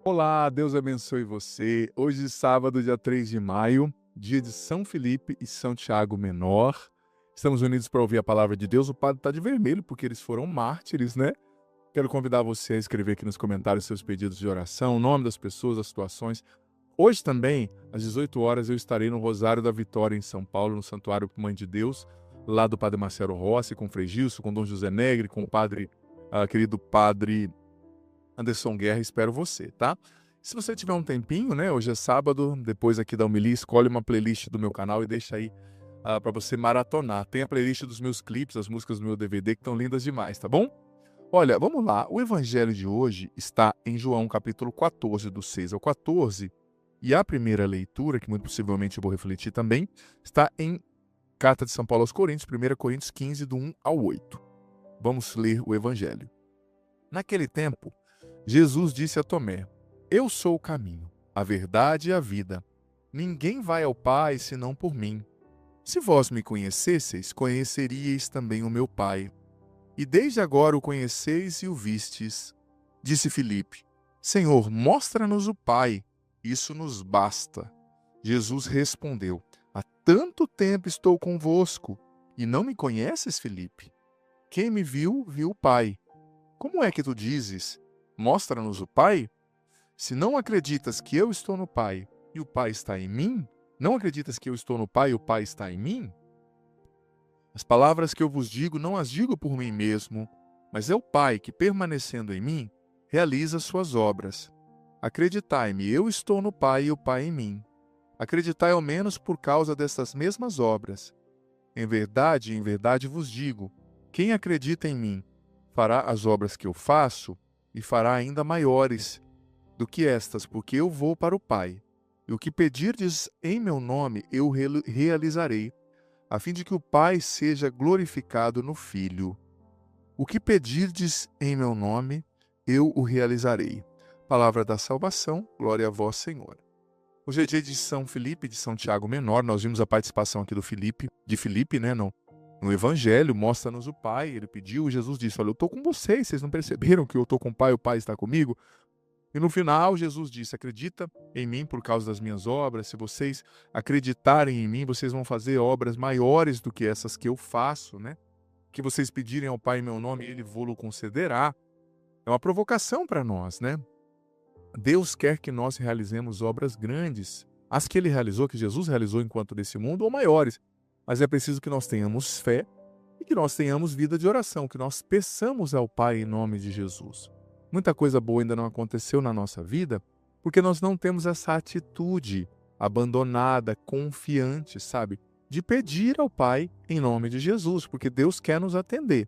Olá, Deus abençoe você. Hoje, sábado, dia 3 de maio, dia de São Felipe e São Tiago Menor. Estamos unidos para ouvir a palavra de Deus. O padre está de vermelho porque eles foram mártires, né? Quero convidar você a escrever aqui nos comentários seus pedidos de oração, o nome das pessoas, as situações. Hoje também, às 18 horas, eu estarei no Rosário da Vitória, em São Paulo, no Santuário Mãe de Deus, lá do Padre Marcelo Rossi, com Frei Gilson, com Dom José Negre, com o querido padre Anderson Guerra, espero você, tá? Se você tiver um tempinho, né? Hoje é sábado, depois aqui da homilia, escolhe uma playlist do meu canal e deixa aí para você maratonar. Tem a playlist dos meus clipes, as músicas do meu DVD que estão lindas demais, tá bom? Olha, vamos lá. O evangelho de hoje está em João, capítulo 14, do 6 ao 14. E a primeira leitura, que muito possivelmente eu vou refletir também, está em Carta de São Paulo aos Coríntios, 1 Coríntios 15, do 1 ao 8. Vamos ler o evangelho. Naquele tempo, Jesus disse a Tomé: Eu sou o caminho, a verdade e a vida. Ninguém vai ao Pai senão por mim. Se vós me conhecesseis, conheceríeis também o meu Pai. E desde agora o conheceis e o vistes. Disse Filipe: Senhor, mostra-nos o Pai. Isso nos basta. Jesus respondeu: Há tanto tempo estou convosco, e não me conheces, Filipe? Quem me viu, viu o Pai. Como é que tu dizes: Mostra-nos o Pai? Se não acreditas que eu estou no Pai e o Pai está em mim, não acreditas que eu estou no Pai e o Pai está em mim? As palavras que eu vos digo não as digo por mim mesmo, mas é o Pai que, permanecendo em mim, realiza suas obras. Acreditai-me, eu estou no Pai e o Pai em mim. Acreditai ao menos por causa destas mesmas obras. Em verdade vos digo, quem acredita em mim fará as obras que eu faço e fará ainda maiores do que estas, porque eu vou para o Pai. E o que pedirdes em meu nome, eu realizarei, a fim de que o Pai seja glorificado no Filho. O que pedirdes em meu nome, eu o realizarei. Palavra da salvação, glória a vós, Senhor. Hoje é dia de São Felipe e de São Tiago Menor. Nós vimos a participação aqui de Felipe, né, no Evangelho, mostra-nos o Pai. Ele pediu, Jesus disse: Olha, eu estou com vocês não perceberam que eu estou com o Pai está comigo? E no final, Jesus disse: Acredita em mim por causa das minhas obras. Se vocês acreditarem em mim, vocês vão fazer obras maiores do que essas que eu faço, né? Que vocês pedirem ao Pai em meu nome, ele vô-lo concederá. É uma provocação para nós, né? Deus quer que nós realizemos obras grandes, as que ele realizou, que Jesus realizou enquanto desse mundo, ou maiores. Mas é preciso que nós tenhamos fé e que nós tenhamos vida de oração, que nós peçamos ao Pai em nome de Jesus. Muita coisa boa ainda não aconteceu na nossa vida porque nós não temos essa atitude abandonada, confiante, sabe? De pedir ao Pai em nome de Jesus, porque Deus quer nos atender.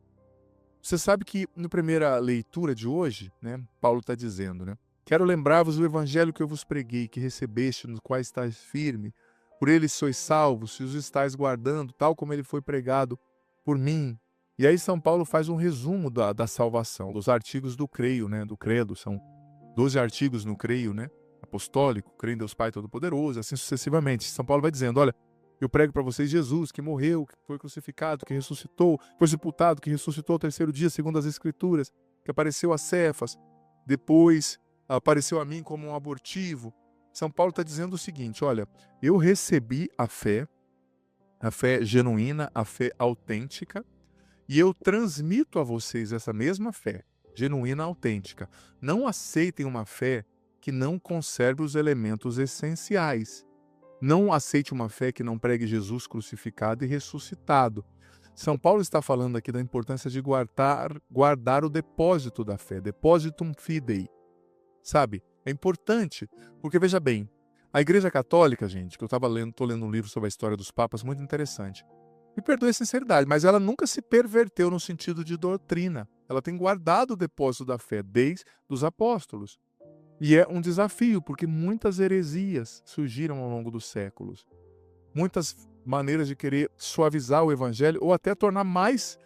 Você sabe que na primeira leitura de hoje, né, Paulo está dizendo, né? Quero lembrar-vos o evangelho que eu vos preguei, que recebeste, no qual estáis firme. Por ele sois salvos, se os estáis guardando, tal como ele foi pregado por mim. E aí São Paulo faz um resumo da salvação, dos artigos do creio, né, do credo. São 12 artigos no creio, né, apostólico, creio em Deus Pai Todo-Poderoso, assim sucessivamente. São Paulo vai dizendo: olha, eu prego para vocês Jesus, que morreu, que foi crucificado, que ressuscitou, foi sepultado, que ressuscitou ao terceiro dia, segundo as Escrituras, que apareceu a Cefas, depois apareceu a mim como um abortivo. São Paulo está dizendo o seguinte: olha, eu recebi a fé genuína, a fé autêntica, e eu transmito a vocês essa mesma fé, genuína, autêntica. Não aceitem uma fé que não conserve os elementos essenciais. Não aceite uma fé que não pregue Jesus crucificado e ressuscitado. São Paulo está falando aqui da importância de guardar o depósito da fé, depositum fidei. Sabe? É importante, porque veja bem, a Igreja Católica, gente, que eu estou lendo um livro sobre a história dos papas, muito interessante. Me perdoe a sinceridade, mas ela nunca se perverteu no sentido de doutrina. Ela tem guardado o depósito da fé desde os apóstolos. E é um desafio, porque muitas heresias surgiram ao longo dos séculos. Muitas maneiras de querer suavizar o evangelho ou até tornar mais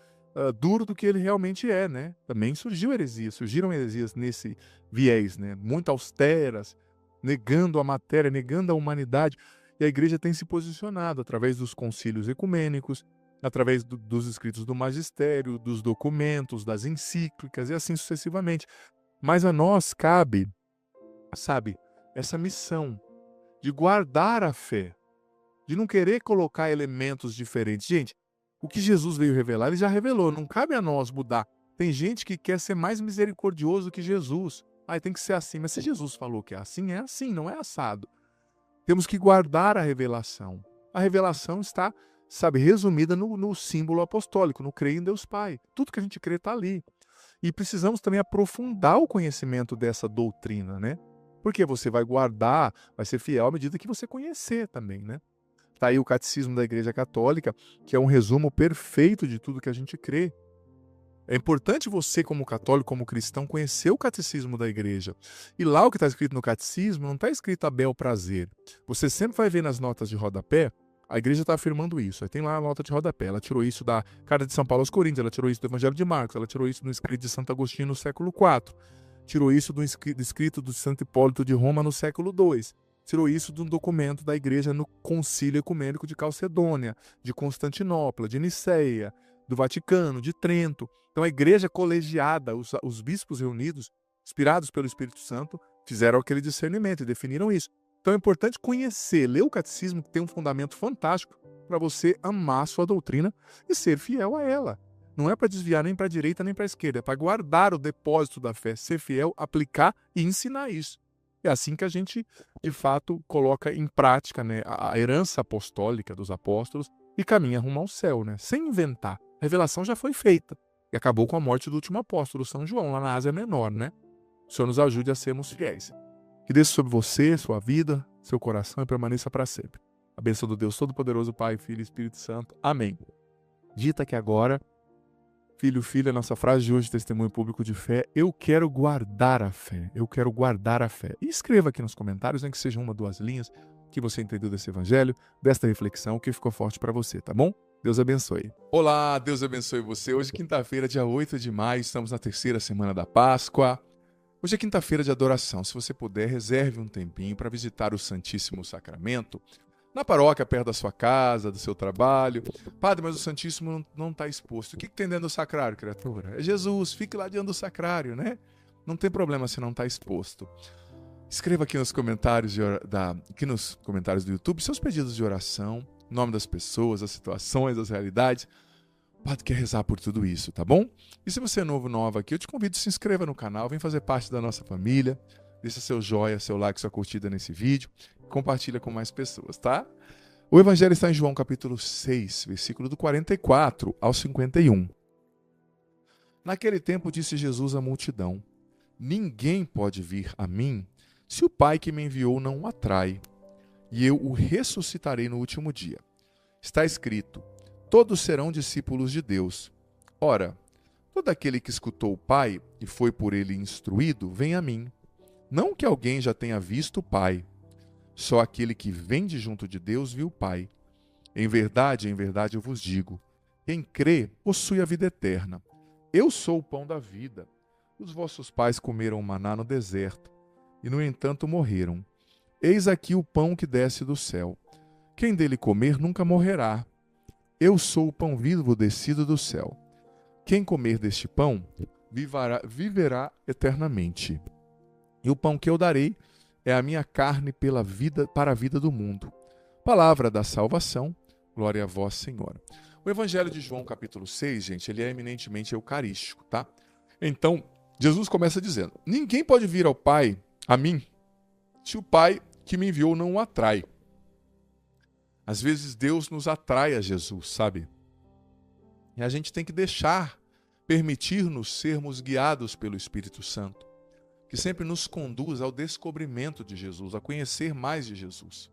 duro do que ele realmente é, né? Também surgiram heresias nesse viés, né? Muito austeras, negando a matéria, negando a humanidade. E a igreja tem se posicionado através dos concílios ecumênicos, através dos escritos do magistério, dos documentos, das encíclicas e assim sucessivamente. Mas a nós cabe sabe, essa missão de guardar a fé, de não querer colocar elementos diferentes. Gente, o que Jesus veio revelar, ele já revelou, não cabe a nós mudar. Tem gente que quer ser mais misericordioso que Jesus. Tem que ser assim, mas se Jesus falou que é assim, não é assado. Temos que guardar a revelação. A revelação está, sabe, resumida no símbolo apostólico, no crer em Deus Pai. Tudo que a gente crê está ali. E precisamos também aprofundar o conhecimento dessa doutrina, né? Porque você vai guardar, vai ser fiel à medida que você conhecer também, né? Está aí o Catecismo da Igreja Católica, que é um resumo perfeito de tudo que a gente crê. É importante você, como católico, como cristão, conhecer o Catecismo da Igreja. E lá o que está escrito no Catecismo não está escrito a bel prazer. Você sempre vai ver nas notas de rodapé, a Igreja está afirmando isso. Aí tem lá a nota de rodapé. Ela tirou isso da Carta de São Paulo aos Coríntios, ela tirou isso do Evangelho de Marcos, ela tirou isso do escrito de Santo Agostinho no século IV, tirou isso do escrito do Santo Hipólito de Roma no século II. Tirou isso de um documento da Igreja no Concílio Ecumênico de Calcedônia, de Constantinopla, de Niceia, do Vaticano, de Trento. Então a Igreja colegiada, os bispos reunidos, inspirados pelo Espírito Santo, fizeram aquele discernimento e definiram isso. Então é importante conhecer, ler o Catecismo, que tem um fundamento fantástico para você amar a sua doutrina e ser fiel a ela. Não é para desviar nem para a direita nem para a esquerda, é para guardar o depósito da fé, ser fiel, aplicar e ensinar isso. É assim que a gente, de fato, coloca em prática, né, a herança apostólica dos apóstolos e caminha rumo ao céu, né, sem inventar. A revelação já foi feita e acabou com a morte do último apóstolo, São João, lá na Ásia Menor, né? O Senhor nos ajude a sermos fiéis. Que desça sobre você, sua vida, seu coração e permaneça para sempre. A bênção do Deus Todo-Poderoso, Pai, Filho e Espírito Santo. Amém. Dita que agora, filho, filha, nossa frase de hoje, testemunho público de fé, eu quero guardar a fé. Eu quero guardar a fé. E escreva aqui nos comentários, nem que seja uma, duas linhas, que você entendeu desse evangelho, desta reflexão, que ficou forte para você, tá bom? Deus abençoe. Olá, Deus abençoe você. Hoje, quinta-feira, dia 8 de maio, estamos na terceira semana da Páscoa. Hoje é quinta-feira de adoração. Se você puder, reserve um tempinho para visitar o Santíssimo Sacramento na paróquia, perto da sua casa, do seu trabalho. Padre, mas o Santíssimo não está exposto. O que tem dentro do sacrário, criatura? É Jesus. Fique lá diante do sacrário, né? Não tem problema se não está exposto. Escreva aqui nos comentários aqui nos comentários do YouTube seus pedidos de oração, o nome das pessoas, as situações, as realidades. O Padre quer rezar por tudo isso, tá bom? E se você é nova aqui, eu te convido a se inscreva no canal, vem fazer parte da nossa família, deixa seu joia, seu like, sua curtida nesse vídeo, compartilha com mais pessoas, tá? O Evangelho está em João capítulo 6, versículo do 44 ao 51. Naquele tempo disse Jesus à multidão: ninguém pode vir a mim se o Pai que me enviou não o atrai, e eu o ressuscitarei no último dia. Está escrito: todos serão discípulos de Deus. Ora, todo aquele que escutou o Pai e foi por ele instruído, vem a mim. Não que alguém já tenha visto o Pai, só aquele que vem de junto de Deus viu o Pai. Em verdade eu vos digo, quem crê possui a vida eterna. Eu sou o pão da vida. Os vossos pais comeram maná no deserto, e no entanto morreram. Eis aqui o pão que desce do céu. Quem dele comer nunca morrerá. Eu sou o pão vivo descido do céu. Quem comer deste pão viverá eternamente. E o pão que eu darei é a minha carne para a vida do mundo. Palavra da salvação, glória a vós, Senhor. O Evangelho de João, capítulo 6, gente, ele é eminentemente eucarístico, tá? Então, Jesus começa dizendo: ninguém pode vir ao Pai, a mim, se o Pai que me enviou não o atrai. Às vezes Deus nos atrai a Jesus, sabe? E a gente tem que permitir-nos sermos guiados pelo Espírito Santo, que sempre nos conduz ao descobrimento de Jesus, a conhecer mais de Jesus.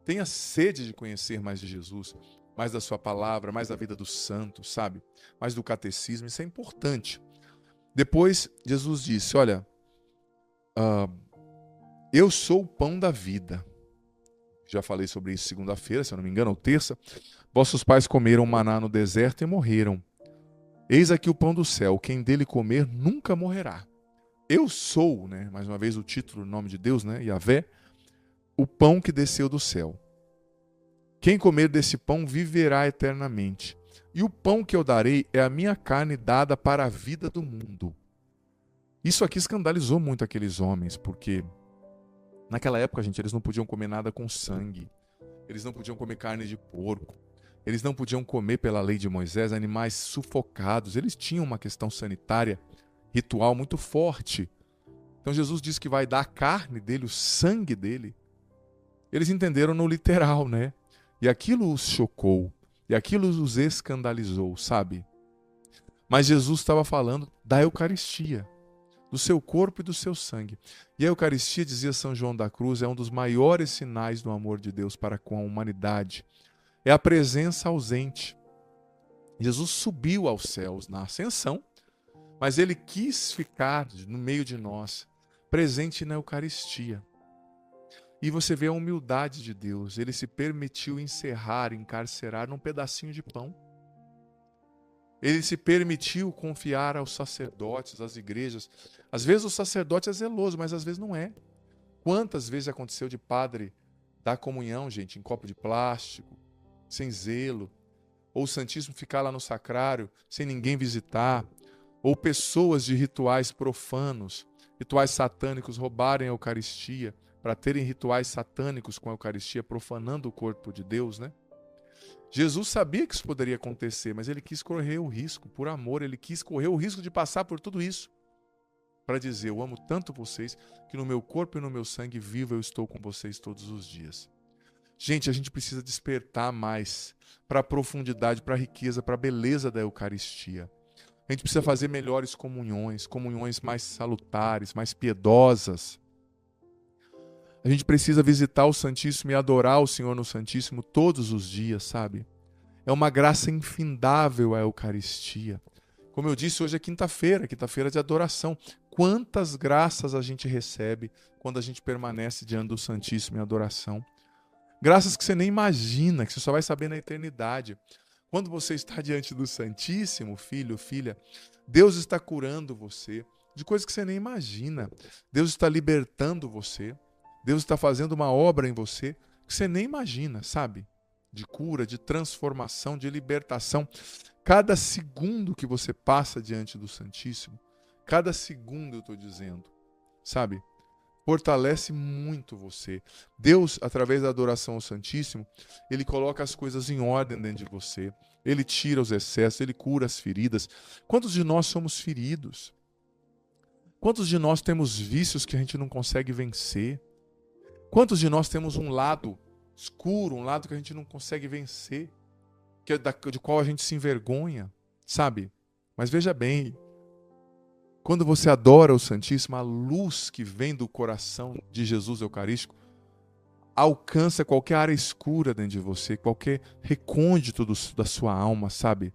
Tenha sede de conhecer mais de Jesus, mais da sua palavra, mais da vida dos santos, sabe? Mais do catecismo, isso é importante. Depois, Jesus disse, olha, eu sou o pão da vida. Já falei sobre isso segunda-feira, se eu não me engano, ou terça. Vossos pais comeram maná no deserto e morreram. Eis aqui o pão do céu, quem dele comer nunca morrerá. Eu sou, né, mais uma vez o título, o nome de Deus, né, Yahvé, o pão que desceu do céu. Quem comer desse pão viverá eternamente. E o pão que eu darei é a minha carne dada para a vida do mundo. Isso aqui escandalizou muito aqueles homens, porque Naquela época, gente, eles não podiam comer nada com sangue. Eles não podiam comer carne de porco. Eles não podiam comer, pela lei de Moisés, animais sufocados. Eles tinham uma questão sanitária, ritual muito forte. Então Jesus diz que vai dar a carne dele, o sangue dele. Eles entenderam no literal, né? E aquilo os chocou. E aquilo os escandalizou, sabe? Mas Jesus estava falando da Eucaristia, do seu corpo e do seu sangue. E a Eucaristia, dizia São João da Cruz, é um dos maiores sinais do amor de Deus para com a humanidade. É a presença ausente. Jesus subiu aos céus na ascensão, mas ele quis ficar no meio de nós, presente na Eucaristia. E você vê a humildade de Deus. Ele se permitiu encarcerar num pedacinho de pão. Ele se permitiu confiar aos sacerdotes, às igrejas. Às vezes o sacerdote é zeloso, mas às vezes não é. Quantas vezes aconteceu de padre dar comunhão, gente, em copo de plástico, sem zelo, ou o Santíssimo ficar lá no sacrário, sem ninguém visitar, ou pessoas de rituais profanos, rituais satânicos, roubarem a Eucaristia, para terem rituais satânicos com a Eucaristia, profanando o corpo de Deus, né? Jesus sabia que isso poderia acontecer, mas ele quis correr o risco, por amor, ele quis correr o risco de passar por tudo isso, para dizer, eu amo tanto vocês, que no meu corpo e no meu sangue vivo eu estou com vocês todos os dias. Gente, a gente precisa despertar mais para a profundidade, para a riqueza, para a beleza da Eucaristia. A gente precisa fazer melhores comunhões, comunhões mais salutares, mais piedosas. A gente precisa visitar o Santíssimo e adorar o Senhor no Santíssimo todos os dias, sabe? É uma graça infindável a Eucaristia. Como eu disse, hoje é quinta-feira de adoração. Quantas graças a gente recebe quando a gente permanece diante do Santíssimo em adoração. Graças que você nem imagina, que você só vai saber na eternidade. Quando você está diante do Santíssimo, filho, filha, Deus está curando você de coisas que você nem imagina. Deus está libertando você. Deus está fazendo uma obra em você que você nem imagina, sabe? De cura, de transformação, de libertação. Cada segundo que você passa diante do Santíssimo, cada segundo eu estou dizendo, sabe? Fortalece muito você. Deus, através da adoração ao Santíssimo, Ele coloca as coisas em ordem dentro de você. Ele tira os excessos, Ele cura as feridas. Quantos de nós somos feridos? Quantos de nós temos vícios que a gente não consegue vencer? Quantos de nós temos um lado escuro, um lado que a gente não consegue vencer, de qual a gente se envergonha, sabe? Mas veja bem, quando você adora o Santíssimo, a luz que vem do coração de Jesus Eucarístico alcança qualquer área escura dentro de você, qualquer recôndito da sua alma, sabe?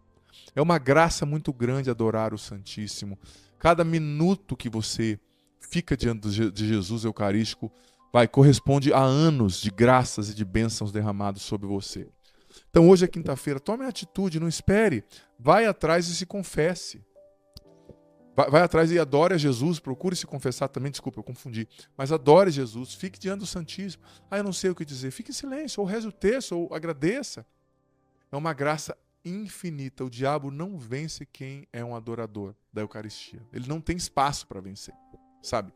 É uma graça muito grande adorar o Santíssimo. Cada minuto que você fica diante de Jesus Eucarístico corresponde a anos de graças e de bênçãos derramados sobre você. Então hoje é quinta-feira, tome a atitude, não espere. Vai atrás e se confesse. Vai atrás e adore a Jesus, procure se confessar também, desculpa, eu confundi. Mas adore Jesus, fique diante do Santíssimo. Eu não sei o que dizer. Fique em silêncio, ou reze o texto, ou agradeça. É uma graça infinita. O diabo não vence quem é um adorador da Eucaristia. Ele não tem espaço para vencer, sabe?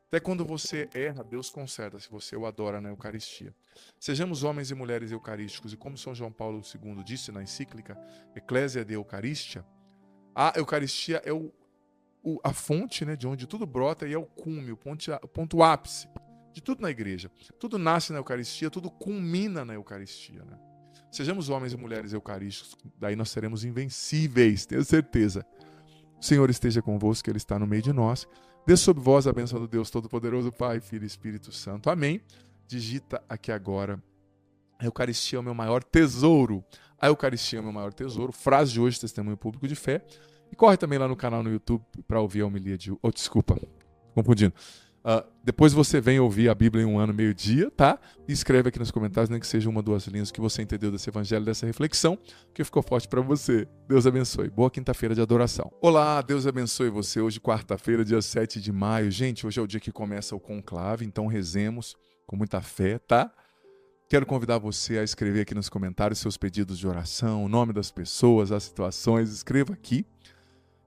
Até quando você erra, Deus conserta se você o adora na Eucaristia. Sejamos homens e mulheres eucarísticos, e como São João Paulo II disse na encíclica Ecclesia de Eucaristia, a Eucaristia é a fonte, né, de onde tudo brota, e é o cume, o ponto ápice de tudo na igreja. Tudo nasce na Eucaristia, tudo culmina na Eucaristia, né? Sejamos homens e mulheres eucarísticos, daí nós seremos invencíveis, tenho certeza. O Senhor esteja convosco, que Ele está no meio de nós. Dê sobre vós a bênção do Deus Todo-Poderoso, Pai, Filho e Espírito Santo. Amém. Digita aqui agora: a Eucaristia é o meu maior tesouro. A Eucaristia é o meu maior tesouro. Frase de hoje, testemunho público de fé. E corre também lá no canal no YouTube para ouvir a homilia de... desculpa, confundindo. Depois você vem ouvir a Bíblia em um ano, meio-dia, tá? E escreve aqui nos comentários, nem que seja uma, duas linhas, que você entendeu desse evangelho, dessa reflexão, que ficou forte para você. Deus abençoe. Boa quinta-feira de adoração. Olá, Deus abençoe você. Hoje, quarta-feira, dia 7 de maio. Gente, hoje é o dia que começa o conclave, então rezemos com muita fé, tá? Quero convidar você a escrever aqui nos comentários seus pedidos de oração, o nome das pessoas, as situações. Escreva aqui.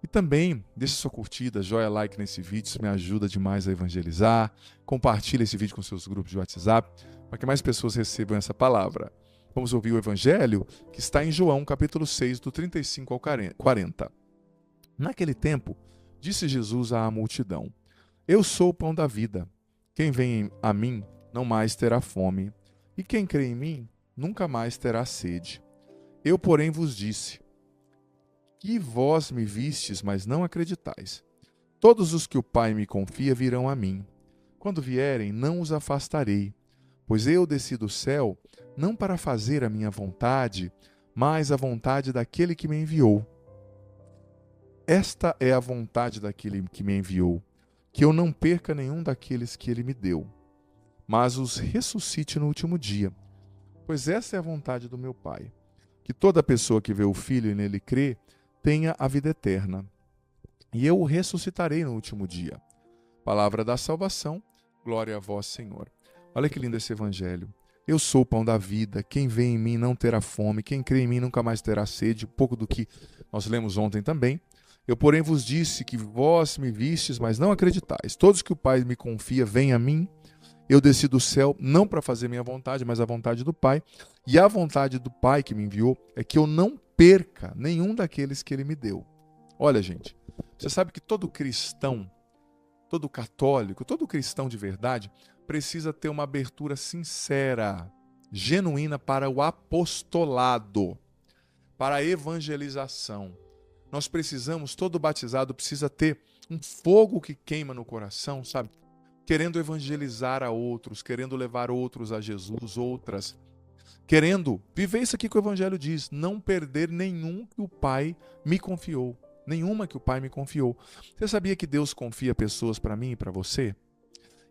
E também, deixe sua curtida, joia like nesse vídeo, isso me ajuda demais a evangelizar. Compartilhe esse vídeo com seus grupos de WhatsApp, para que mais pessoas recebam essa palavra. Vamos ouvir o Evangelho que está em João, capítulo 6, do 35 ao 40. Naquele tempo, disse Jesus à multidão: Eu sou o pão da vida. Quem vem a mim não mais terá fome, e quem crê em mim nunca mais terá sede. Eu, porém, vos disse que vós me vistes, mas não acreditais. Todos os que o Pai me confia virão a mim. Quando vierem, não os afastarei, pois eu desci do céu não para fazer a minha vontade, mas a vontade daquele que me enviou. Esta é a vontade daquele que me enviou, que eu não perca nenhum daqueles que ele me deu, mas os ressuscite no último dia. Pois essa é a vontade do meu Pai, que toda pessoa que vê o Filho e nele crê, tenha a vida eterna. E eu o ressuscitarei no último dia. Palavra da salvação, glória a vós, Senhor. Olha que lindo esse evangelho. Eu sou o pão da vida, quem vê em mim não terá fome, quem crê em mim nunca mais terá sede, um pouco do que nós lemos ontem também. Eu, porém, vos disse que vós me vistes, mas não acreditais. Todos que o Pai me confia, vêm a mim. Eu desci do céu não para fazer minha vontade, mas a vontade do Pai. E a vontade do Pai que me enviou é que eu não perca nenhum daqueles que ele me deu. Olha, gente, você sabe que todo cristão, todo católico, todo cristão de verdade precisa ter uma abertura sincera, genuína para o apostolado, para a evangelização. Nós precisamos, todo batizado precisa ter um fogo que queima no coração, sabe? Querendo evangelizar a outros, querendo levar outros a Jesus, outras. Querendo viver isso aqui que o Evangelho diz, não perder nenhum que o Pai me confiou. Nenhuma que o Pai me confiou. Você sabia que Deus confia pessoas para mim e para você?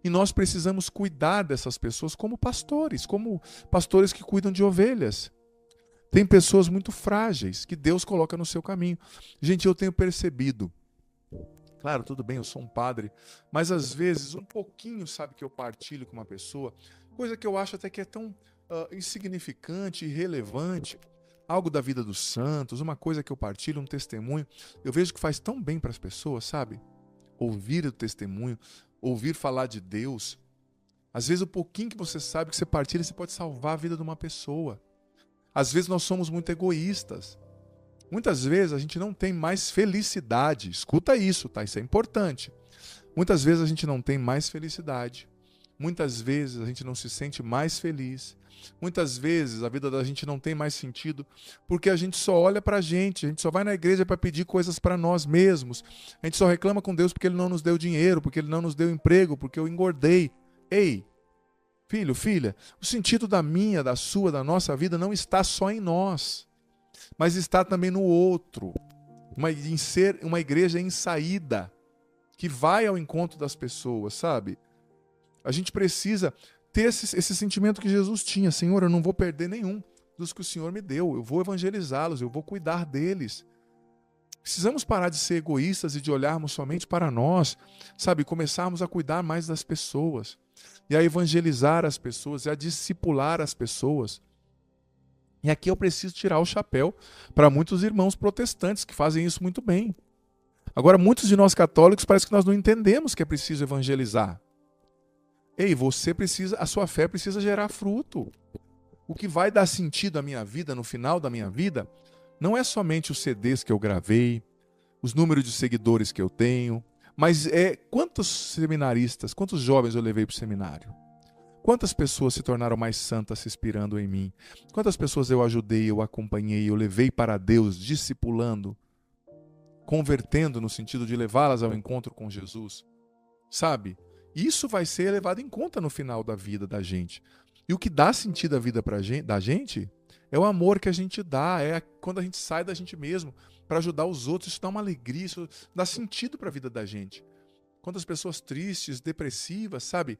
E nós precisamos cuidar dessas pessoas como pastores que cuidam de ovelhas. Tem pessoas muito frágeis que Deus coloca no seu caminho. Gente, eu tenho percebido. Claro, tudo bem, eu sou um padre, mas às vezes um pouquinho, sabe, que eu partilho com uma pessoa, coisa que eu acho até que é tão insignificante, irrelevante, algo da vida dos santos, uma coisa que eu partilho, um testemunho, eu vejo que faz tão bem para as pessoas, sabe? Ouvir o testemunho, ouvir falar de Deus. Às vezes o pouquinho que você sabe, que você partilha, você pode salvar a vida de uma pessoa. Às vezes nós somos muito egoístas. Muitas vezes a gente não tem mais felicidade. Escuta isso, tá? Isso é importante. Muitas vezes a gente não tem mais felicidade. Muitas vezes a gente não se sente mais feliz. Muitas vezes a vida da gente não tem mais sentido porque a gente só olha pra gente, a gente só vai na igreja para pedir coisas para nós mesmos. A gente só reclama com Deus porque Ele não nos deu dinheiro, porque Ele não nos deu emprego, porque eu engordei. Ei, filho, filha, o sentido da minha, da sua, da nossa vida não está só em nós, mas está também no outro. Em ser uma igreja em saída, que vai ao encontro das pessoas, sabe? A gente precisa ter esse sentimento que Jesus tinha. Senhor, eu não vou perder nenhum dos que o Senhor me deu. Eu vou evangelizá-los, eu vou cuidar deles. Precisamos parar de ser egoístas e de olharmos somente para nós, sabe? Começarmos a cuidar mais das pessoas, e a evangelizar as pessoas, e a discipular as pessoas. E aqui eu preciso tirar o chapéu para muitos irmãos protestantes que fazem isso muito bem. Agora, muitos de nós católicos parece que nós não entendemos que é preciso evangelizar. Ei, a sua fé precisa gerar fruto. O que vai dar sentido à minha vida, no final da minha vida, não é somente os CDs que eu gravei, os números de seguidores que eu tenho, mas é quantos seminaristas, quantos jovens eu levei para o seminário. Quantas pessoas se tornaram mais santas se inspirando em mim? Quantas pessoas eu ajudei, eu acompanhei, eu levei para Deus, discipulando, convertendo no sentido de levá-las ao encontro com Jesus? Sabe? Isso vai ser levado em conta no final da vida da gente. E o que dá sentido à vida da gente é o amor que a gente dá, é quando a gente sai da gente mesmo para ajudar os outros. Isso dá uma alegria, isso dá sentido para a vida da gente. Quantas pessoas tristes, depressivas, sabe?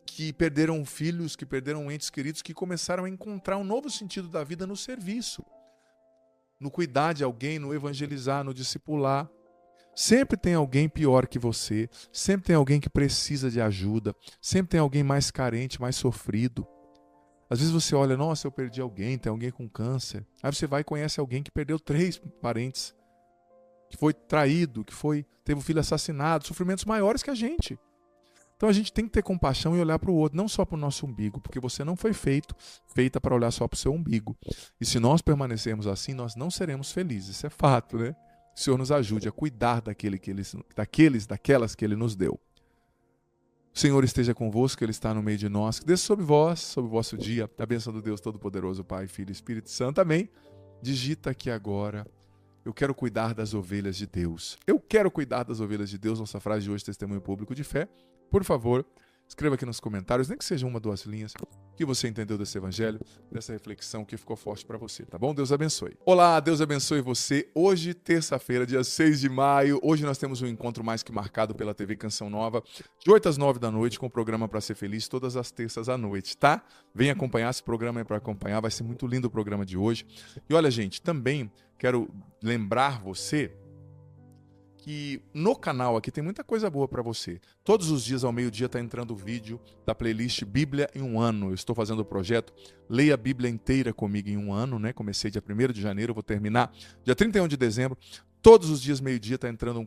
Que perderam filhos, que perderam entes queridos, que começaram a encontrar um novo sentido da vida no serviço, no cuidar de alguém, no evangelizar, no discipular. Sempre tem alguém pior que você, sempre tem alguém que precisa de ajuda, sempre tem alguém mais carente, mais sofrido. Às vezes você olha, nossa, eu perdi alguém, tem alguém com câncer. Aí você vai e conhece alguém que perdeu 3 parentes, que foi traído, teve o filho assassinado, sofrimentos maiores que a gente. Então a gente tem que ter compaixão e olhar para o outro, não só para o nosso umbigo, porque você não foi feita para olhar só para o seu umbigo. E se nós permanecermos assim, nós não seremos felizes, isso é fato, né? O Senhor nos ajude a cuidar daquelas que Ele nos deu. O Senhor esteja convosco, Ele está no meio de nós. Que desça sobre vós, sobre o vosso dia, a bênção do Deus Todo-Poderoso, Pai, Filho e Espírito Santo. Amém. Digita aqui agora: eu quero cuidar das ovelhas de Deus. Eu quero cuidar das ovelhas de Deus. Nossa frase de hoje, testemunho público de fé. Por favor, escreva aqui nos comentários, nem que seja uma, duas linhas, o que você entendeu desse evangelho, dessa reflexão que ficou forte para você, tá bom? Deus abençoe. Olá, Deus abençoe você. Hoje, terça-feira, dia 6 de maio, hoje nós temos um encontro mais que marcado pela TV Canção Nova, de 8 às 9 da noite, com o programa Pra Ser Feliz, todas as terças à noite, tá? Vem acompanhar, esse programa é para acompanhar, vai ser muito lindo o programa de hoje. E olha, gente, também quero lembrar você que no canal aqui tem muita coisa boa para você. Todos os dias ao meio-dia está entrando o vídeo da playlist Bíblia em um ano. Eu estou fazendo o projeto Leia a Bíblia inteira comigo em um ano, né? Comecei dia 1º de janeiro, vou terminar dia 31 de dezembro. Todos os dias meio-dia está entrando um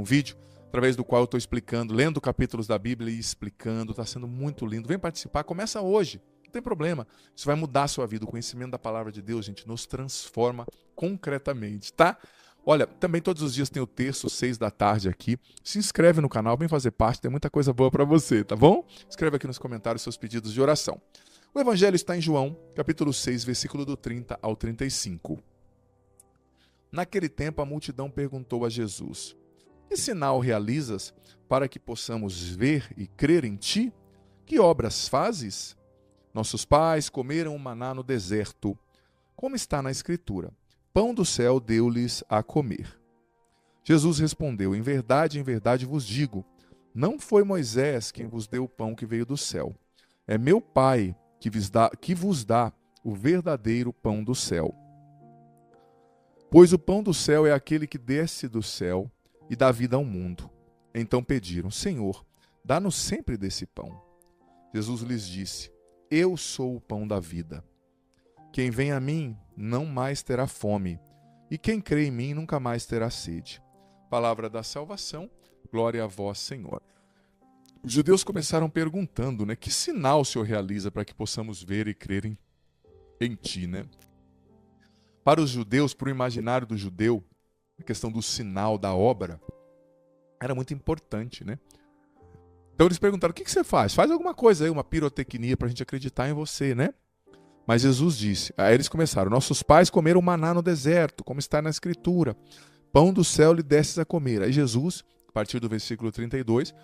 vídeo, através do qual eu estou explicando, lendo capítulos da Bíblia e explicando. Está sendo muito lindo. Vem participar, começa hoje. Não tem problema. Isso vai mudar a sua vida. O conhecimento da palavra de Deus, gente, nos transforma concretamente, tá? Olha, também todos os dias tem o terço, 6 da tarde aqui. Se inscreve no canal, vem fazer parte, tem muita coisa boa para você, tá bom? Escreve aqui nos comentários seus pedidos de oração. O evangelho está em João, capítulo 6, versículo do 30 ao 35. Naquele tempo a multidão perguntou a Jesus: que sinal realizas para que possamos ver e crer em ti? Que obras fazes? Nossos pais comeram o maná no deserto, como está na Escritura. Pão do céu deu-lhes a comer. Jesus respondeu: em verdade vos digo, não foi Moisés quem vos deu o pão que veio do céu. É meu Pai que vos dá o verdadeiro pão do céu. Pois o pão do céu é aquele que desce do céu e dá vida ao mundo. Então pediram: Senhor, dá-nos sempre desse pão. Jesus lhes disse: eu sou o pão da vida. Quem vem a mim não mais terá fome, e quem crê em mim nunca mais terá sede. Palavra da salvação, glória a vós, Senhor. Os judeus começaram perguntando, né, que sinal o Senhor realiza para que possamos ver e crer em ti, né? Para os judeus, para o imaginário do judeu, a questão do sinal, da obra, era muito importante, né? Então eles perguntaram: o que você faz? Faz alguma coisa aí, uma pirotecnia para a gente acreditar em você, né? Mas Jesus disse, aí eles começaram: nossos pais comeram maná no deserto, como está na Escritura. Pão do céu lhe desces a comer. Aí Jesus, a partir do versículo 32,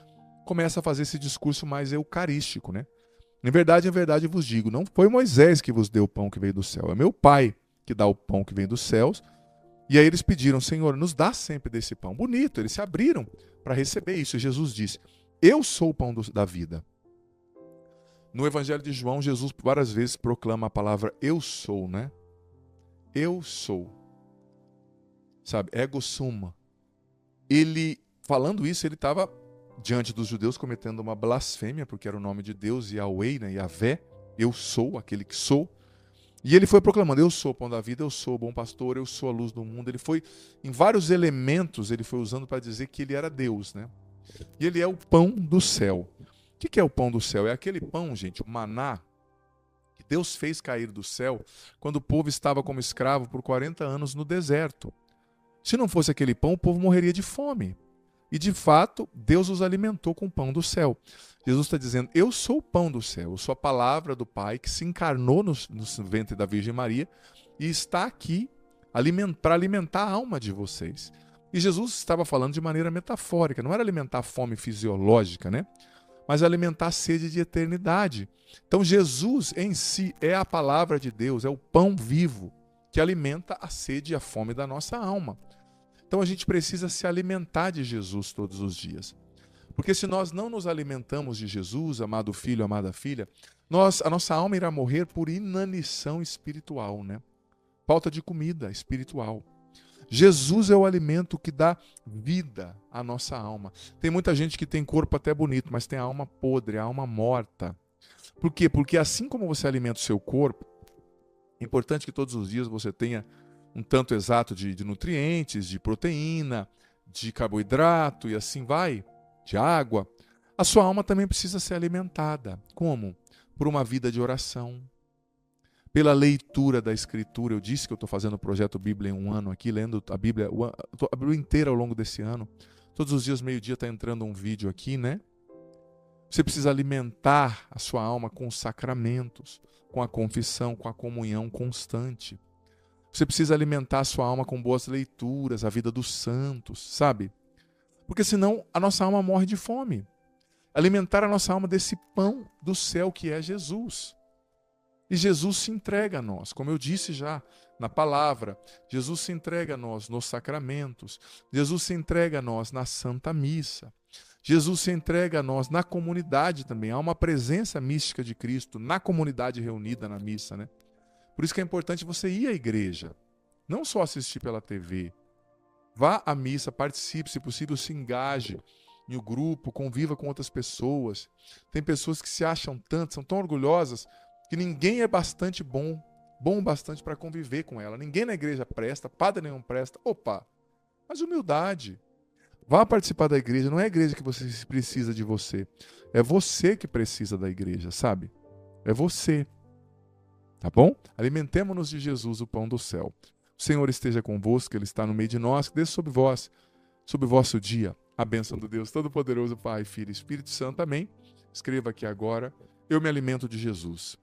começa a fazer esse discurso mais eucarístico, né? Em verdade vos digo, não foi Moisés que vos deu o pão que veio do céu, é meu Pai que dá o pão que vem dos céus. E aí eles pediram: Senhor, nos dá sempre desse pão. Bonito, eles se abriram para receber isso. E Jesus disse: eu sou o pão da vida. No Evangelho de João, Jesus várias vezes proclama a palavra eu sou, né? Eu sou. Sabe? Ego suma. Ele, falando isso, ele estava diante dos judeus cometendo uma blasfêmia, porque era o nome de Deus, Yahweh, né? Yahvé. Eu sou, aquele que sou. E ele foi proclamando: eu sou o pão da vida, eu sou o bom pastor, eu sou a luz do mundo. Ele foi, em vários elementos, ele foi usando para dizer que ele era Deus, né? E ele é o pão do céu. O que é o pão do céu? É aquele pão, gente, o maná, que Deus fez cair do céu quando o povo estava como escravo por 40 anos no deserto. Se não fosse aquele pão, o povo morreria de fome. E, de fato, Deus os alimentou com o pão do céu. Jesus está dizendo: eu sou o pão do céu, eu sou a palavra do Pai que se encarnou no ventre da Virgem Maria e está aqui para alimentar a alma de vocês. E Jesus estava falando de maneira metafórica, não era alimentar a fome fisiológica, né? Mas alimentar a sede de eternidade. Então Jesus em si é a palavra de Deus, é o pão vivo que alimenta a sede e a fome da nossa alma. Então a gente precisa se alimentar de Jesus todos os dias. Porque se nós não nos alimentamos de Jesus, amado filho, amada filha, a nossa alma irá morrer por inanição espiritual, né? Falta de comida espiritual. Jesus é o alimento que dá vida à nossa alma. Tem muita gente que tem corpo até bonito, mas tem a alma podre, a alma morta. Por quê? Porque assim como você alimenta o seu corpo, é importante que todos os dias você tenha um tanto exato de nutrientes, de proteína, de carboidrato e assim vai, de água, a sua alma também precisa ser alimentada. Como? Por uma vida de oração, pela leitura da Escritura. Eu disse que eu estou fazendo o projeto Bíblia em um ano aqui, lendo a Bíblia inteira ao longo desse ano. Todos os dias, meio-dia, está entrando um vídeo aqui, né? Você precisa alimentar a sua alma com os sacramentos, com a confissão, com a comunhão constante. Você precisa alimentar a sua alma com boas leituras, a vida dos santos, sabe? Porque senão a nossa alma morre de fome. Alimentar a nossa alma desse pão do céu que é Jesus. E Jesus se entrega a nós, como eu disse já na palavra. Jesus se entrega a nós nos sacramentos. Jesus se entrega a nós na Santa Missa. Jesus se entrega a nós na comunidade também. Há uma presença mística de Cristo na comunidade reunida na missa, né? Por isso que é importante você ir à igreja, não só assistir pela TV. Vá à missa, participe, se possível, se engaje em um grupo, conviva com outras pessoas. Tem pessoas que se acham tanto, são tão orgulhosas, que ninguém é bastante bom bastante para conviver com ela. Ninguém na igreja presta, padre nenhum presta. Opa, mas humildade. Vá participar da igreja, não é a igreja que você precisa de você. É você que precisa da igreja, sabe? É você. Tá bom? Alimentemo-nos de Jesus, o pão do céu. O Senhor esteja convosco, Ele está no meio de nós, que desça sobre vós, sobre o vosso dia, a bênção do Deus Todo-Poderoso, Pai, Filho e Espírito Santo. Amém? Escreva aqui agora, eu me alimento de Jesus.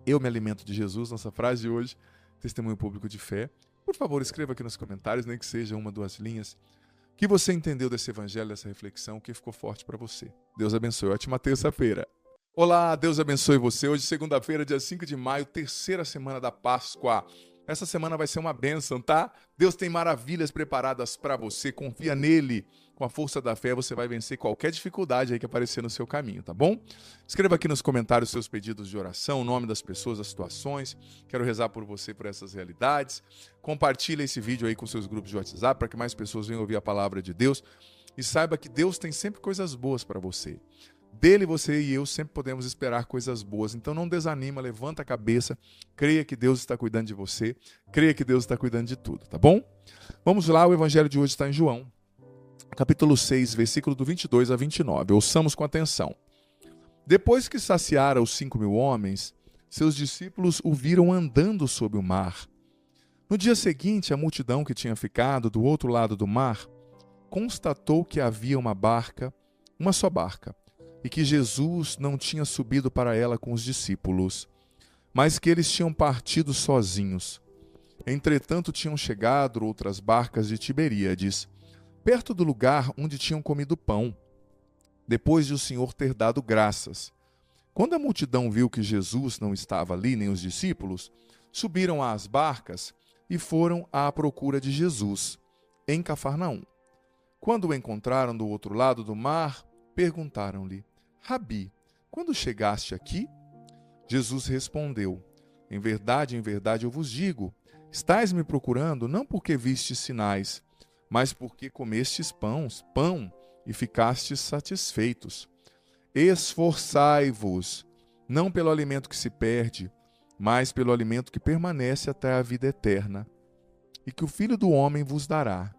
Eu me alimento de Jesus, nossa frase de hoje, testemunho público de fé. Por favor, escreva aqui nos comentários, nem que seja uma, duas linhas, o que você entendeu desse evangelho, dessa reflexão, o que ficou forte para você. Deus abençoe. Ótima terça-feira. Olá, Deus abençoe você. Hoje, segunda-feira, dia 5 de maio, terceira semana da Páscoa. Essa semana vai ser uma bênção, tá? Deus tem maravilhas preparadas para você. Confia nele. Com a força da fé, você vai vencer qualquer dificuldade aí que aparecer no seu caminho, tá bom? Escreva aqui nos comentários seus pedidos de oração, o nome das pessoas, as situações. Quero rezar por você, por essas realidades. Compartilhe esse vídeo aí com seus grupos de WhatsApp para que mais pessoas venham ouvir a palavra de Deus. E saiba que Deus tem sempre coisas boas para você. Dele, você e eu sempre podemos esperar coisas boas. Então não desanima, levanta a cabeça, creia que Deus está cuidando de você, creia que Deus está cuidando de tudo, tá bom? Vamos lá, o evangelho de hoje está em João, capítulo 6, versículo do 22 a 29. Ouçamos com atenção. Depois que saciara os 5.000 homens, seus discípulos o viram andando sobre o mar. No dia seguinte, a multidão que tinha ficado do outro lado do mar constatou que havia uma só barca, e que Jesus não tinha subido para ela com os discípulos, mas que eles tinham partido sozinhos. Entretanto, tinham chegado outras barcas de Tiberíades, perto do lugar onde tinham comido pão, depois de o Senhor ter dado graças. Quando a multidão viu que Jesus não estava ali, nem os discípulos, subiram às barcas e foram à procura de Jesus, em Cafarnaum. Quando o encontraram do outro lado do mar, perguntaram-lhe: Rabi, quando chegaste aqui? Jesus respondeu: em verdade, eu vos digo, estais me procurando não porque vistes sinais, mas porque comestes pão e ficastes satisfeitos. Esforçai-vos, não pelo alimento que se perde, mas pelo alimento que permanece até a vida eterna, e que o Filho do Homem vos dará.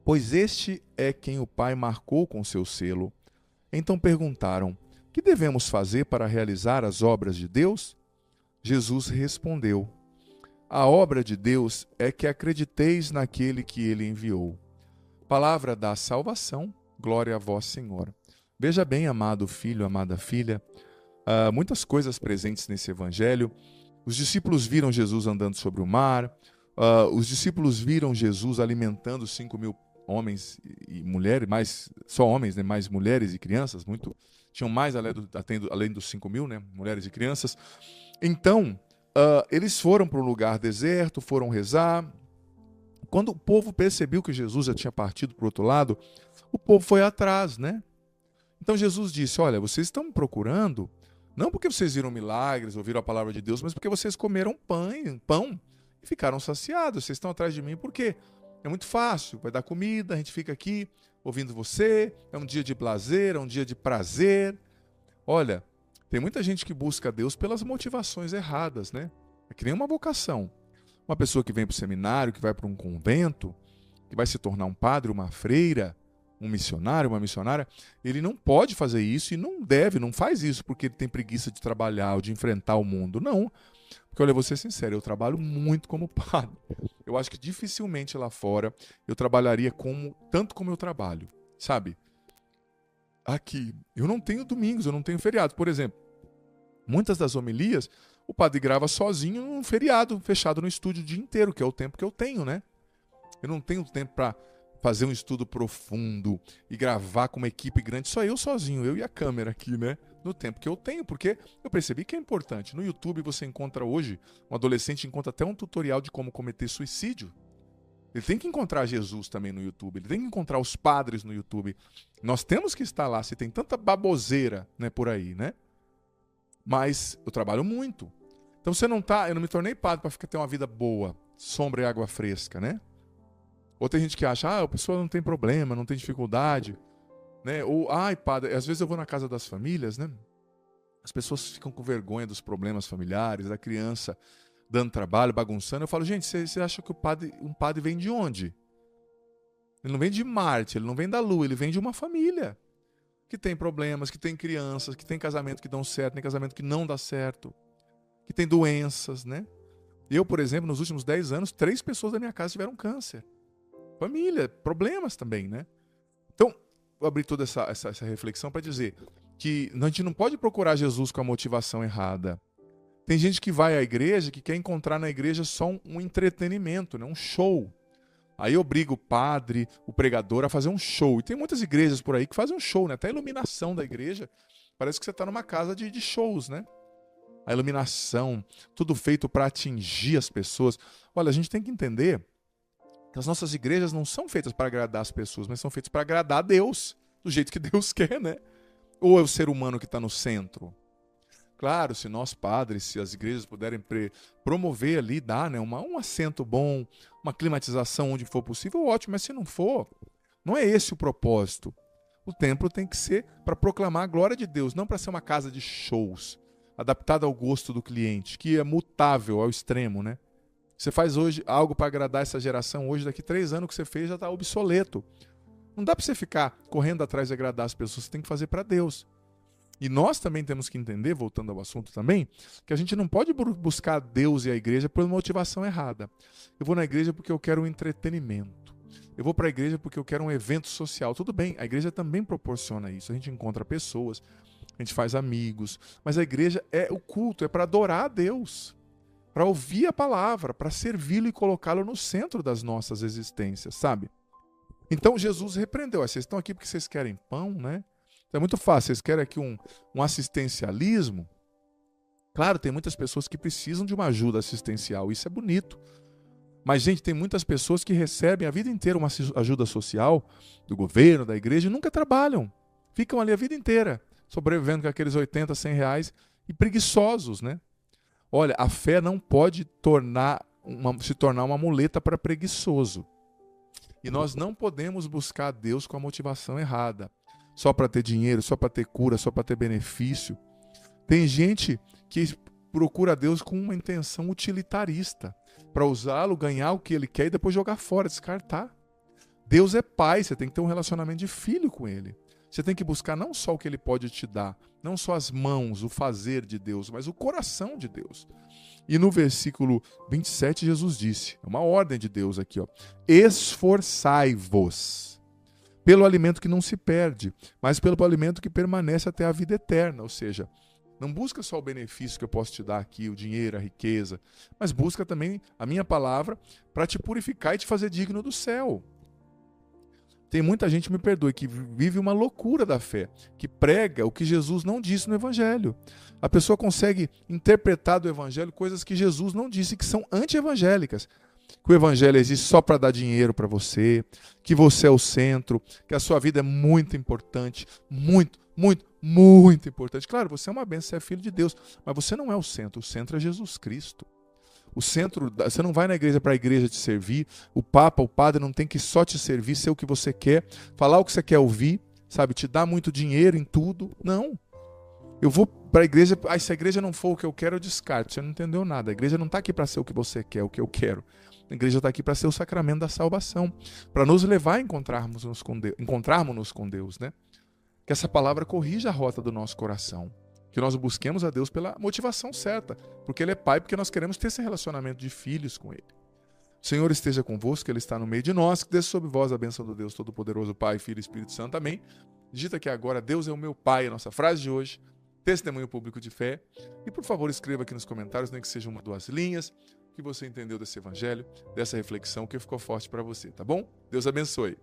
Pois este é quem o Pai marcou com seu selo. Então perguntaram: que devemos fazer para realizar as obras de Deus? Jesus respondeu: a obra de Deus é que acrediteis naquele que ele enviou. Palavra da salvação, glória a vós, Senhor. Veja bem, amado filho, amada filha, muitas coisas presentes nesse evangelho. Os discípulos viram Jesus andando sobre o mar, os discípulos viram Jesus alimentando 5.000 homens e mulheres, mais só homens, né, mais mulheres e crianças, tinham mais além dos 5.000, né, mulheres e crianças. Então, eles foram para um lugar deserto, foram rezar. Quando o povo percebeu que Jesus já tinha partido para o outro lado, o povo foi atrás, né? Então Jesus disse: olha, vocês estão me procurando, não porque vocês viram milagres, ouviram a palavra de Deus, mas porque vocês comeram pão e ficaram saciados. Vocês estão atrás de mim por quê? É muito fácil, vai dar comida, a gente fica aqui ouvindo você, é um dia de lazer, é um dia de prazer. Olha, tem muita gente que busca Deus pelas motivações erradas, né? É que nem uma vocação. Uma pessoa que vem para o seminário, que vai para um convento, que vai se tornar um padre, uma freira, um missionário, uma missionária, ele não pode fazer isso e não deve, não faz isso porque ele tem preguiça de trabalhar ou de enfrentar o mundo. Não. Porque, olha, eu vou ser sincero, eu trabalho muito como padre. Eu acho que dificilmente lá fora eu trabalharia tanto como eu trabalho, sabe? Aqui, eu não tenho domingos, eu não tenho feriados. Por exemplo, muitas das homilias, o padre grava sozinho num feriado, fechado no estúdio o dia inteiro, que é o tempo que eu tenho, né? Eu não tenho tempo para fazer um estudo profundo e gravar com uma equipe grande, só eu sozinho, eu e a câmera aqui, né? No tempo que eu tenho, porque eu percebi que é importante. No YouTube você encontra hoje, um adolescente encontra até um tutorial de como cometer suicídio. Ele tem que encontrar Jesus também no YouTube, ele tem que encontrar os padres no YouTube. Nós temos que estar lá, se tem tanta baboseira, né, por aí, né? Mas eu trabalho muito. Então eu não me tornei padre para ter uma vida boa, sombra e água fresca, né? Ou tem gente que acha, a pessoa não tem problema, não tem dificuldade, né? Ou, padre, às vezes eu vou na casa das famílias, né? As pessoas ficam com vergonha dos problemas familiares, da criança dando trabalho, bagunçando. Eu falo, gente, você acha que um padre vem de onde? Ele não vem de Marte, ele não vem da Lua, ele vem de uma família que tem problemas, que tem crianças, que tem casamento que dão certo, tem casamento que não dá certo, que tem doenças, né? Eu, por exemplo, nos últimos 10 anos, 3 pessoas da minha casa tiveram câncer. Família, problemas também, né? Então, vou abrir toda essa reflexão para dizer que a gente não pode procurar Jesus com a motivação errada. Tem gente que vai à igreja, que quer encontrar na igreja só um entretenimento, né? Um show. Aí obriga o padre, o pregador a fazer um show. E tem muitas igrejas por aí que fazem um show, né? Até a iluminação da igreja, parece que você está numa casa de shows, né? A iluminação, tudo feito para atingir as pessoas. Olha, a gente tem que entender que as nossas igrejas não são feitas para agradar as pessoas, mas são feitas para agradar a Deus, do jeito que Deus quer, né? Ou é o ser humano que está no centro? Claro, se nós padres, se as igrejas puderem promover ali, dar, né, um assento bom, uma climatização onde for possível, ótimo, mas se não for, não é esse o propósito. O templo tem que ser para proclamar a glória de Deus, não para ser uma casa de shows, adaptada ao gosto do cliente, que é mutável ao extremo, né? Você faz hoje algo para agradar essa geração, hoje, daqui 3 anos que você fez já está obsoleto. Não dá para você ficar correndo atrás de agradar as pessoas, você tem que fazer para Deus. E nós também temos que entender, voltando ao assunto também, que a gente não pode buscar Deus e a igreja por motivação errada. Eu vou na igreja porque eu quero um entretenimento. Eu vou para a igreja porque eu quero um evento social. Tudo bem, a igreja também proporciona isso. A gente encontra pessoas, a gente faz amigos. Mas a igreja é o culto, é para adorar a Deus, para ouvir a palavra, para servi-lo e colocá-lo no centro das nossas existências, sabe? Então Jesus repreendeu. Vocês estão aqui porque vocês querem pão, né? É muito fácil, vocês querem aqui um assistencialismo? Claro, tem muitas pessoas que precisam de uma ajuda assistencial, isso é bonito. Mas, gente, tem muitas pessoas que recebem a vida inteira uma ajuda social do governo, da igreja, e nunca trabalham. Ficam ali a vida inteira, sobrevivendo com aqueles 80, 100 reais e preguiçosos, né? Olha, a fé não pode se tornar uma muleta para preguiçoso. E nós não podemos buscar a Deus com a motivação errada. Só para ter dinheiro, só para ter cura, só para ter benefício. Tem gente que procura a Deus com uma intenção utilitarista, para usá-lo, ganhar o que ele quer e depois jogar fora, descartar. Deus é pai, você tem que ter um relacionamento de filho com ele. Você tem que buscar não só o que ele pode te dar, não só as mãos, o fazer de Deus, mas o coração de Deus. E no versículo 27, Jesus disse, é uma ordem de Deus aqui, ó, esforçai-vos pelo alimento que não se perde, mas pelo alimento que permanece até a vida eterna. Ou seja, não busca só o benefício que eu posso te dar aqui, o dinheiro, a riqueza, mas busca também a minha palavra para te purificar e te fazer digno do céu. Tem muita gente, me perdoe, que vive uma loucura da fé, que prega o que Jesus não disse no Evangelho. A pessoa consegue interpretar do Evangelho coisas que Jesus não disse, que são anti-evangélicas. Que o Evangelho existe só para dar dinheiro para você, que você é o centro, que a sua vida é muito importante, muito, muito, muito importante. Claro, você é uma bênção, você é filho de Deus, mas você não é o centro é Jesus Cristo. O centro, você não vai na igreja para a igreja te servir, o Papa, o padre não tem que só te servir, ser o que você quer, falar o que você quer ouvir, sabe, te dar muito dinheiro em tudo. Não. Eu vou para a igreja, se a igreja não for o que eu quero, eu descarto. Você não entendeu nada. A igreja não está aqui para ser o que você quer, o que eu quero. A igreja está aqui para ser o sacramento da salvação, para nos levar a encontrarmos-nos com Deus, né? Que essa palavra corrija a rota do nosso coração. Que nós busquemos a Deus pela motivação certa, porque Ele é Pai, porque nós queremos ter esse relacionamento de filhos com Ele. O Senhor esteja convosco, Ele está no meio de nós, que desça sobre vós a bênção do Deus Todo-Poderoso, Pai, Filho e Espírito Santo. Amém. Digita aqui agora, Deus é o meu Pai, a nossa frase de hoje, testemunho público de fé. E por favor, escreva aqui nos comentários, nem que seja uma, 2 linhas, o que você entendeu desse evangelho, dessa reflexão, que ficou forte para você, tá bom? Deus abençoe.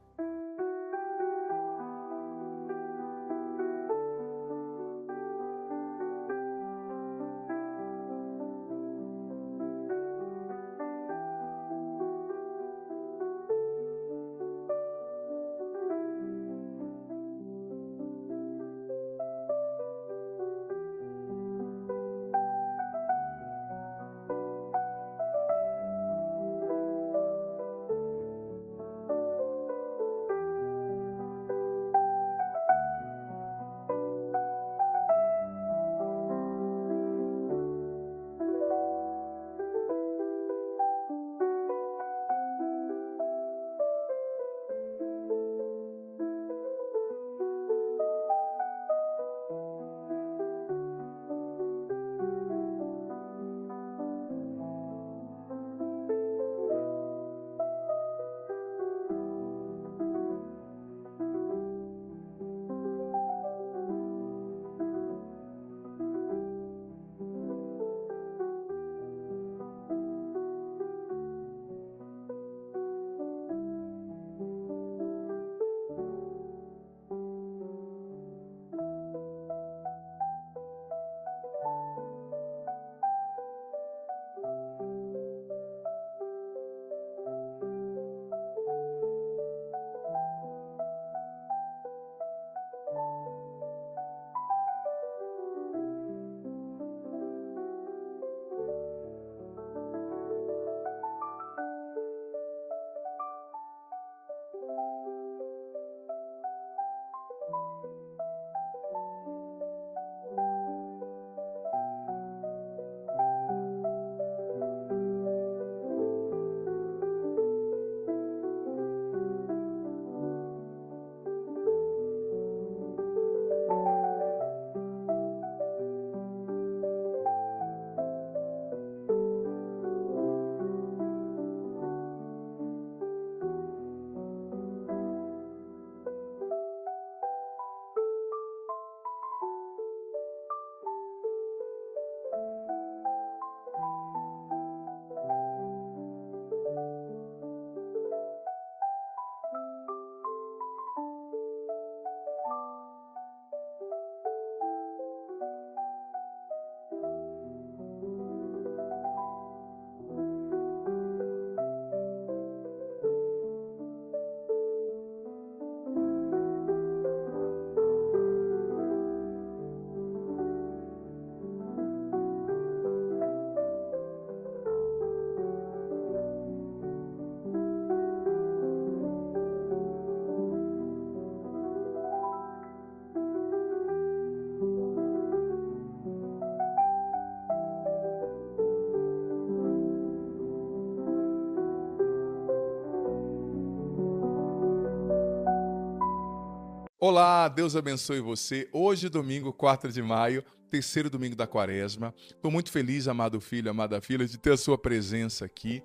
Olá, Deus abençoe você. Hoje, domingo, 4 de maio, terceiro domingo da quaresma. Estou muito feliz, amado filho, amada filha, de ter a sua presença aqui.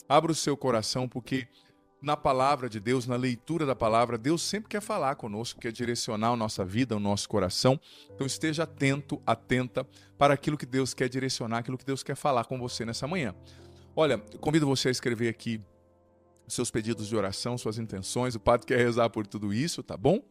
Abra o seu coração, porque na palavra de Deus, na leitura da palavra, Deus sempre quer falar conosco, quer direcionar a nossa vida, o nosso coração. Então esteja atento, atenta para aquilo que Deus quer direcionar, aquilo que Deus quer falar com você nessa manhã. Olha, convido você a escrever aqui seus pedidos de oração, suas intenções. O padre quer rezar por tudo isso, tá bom?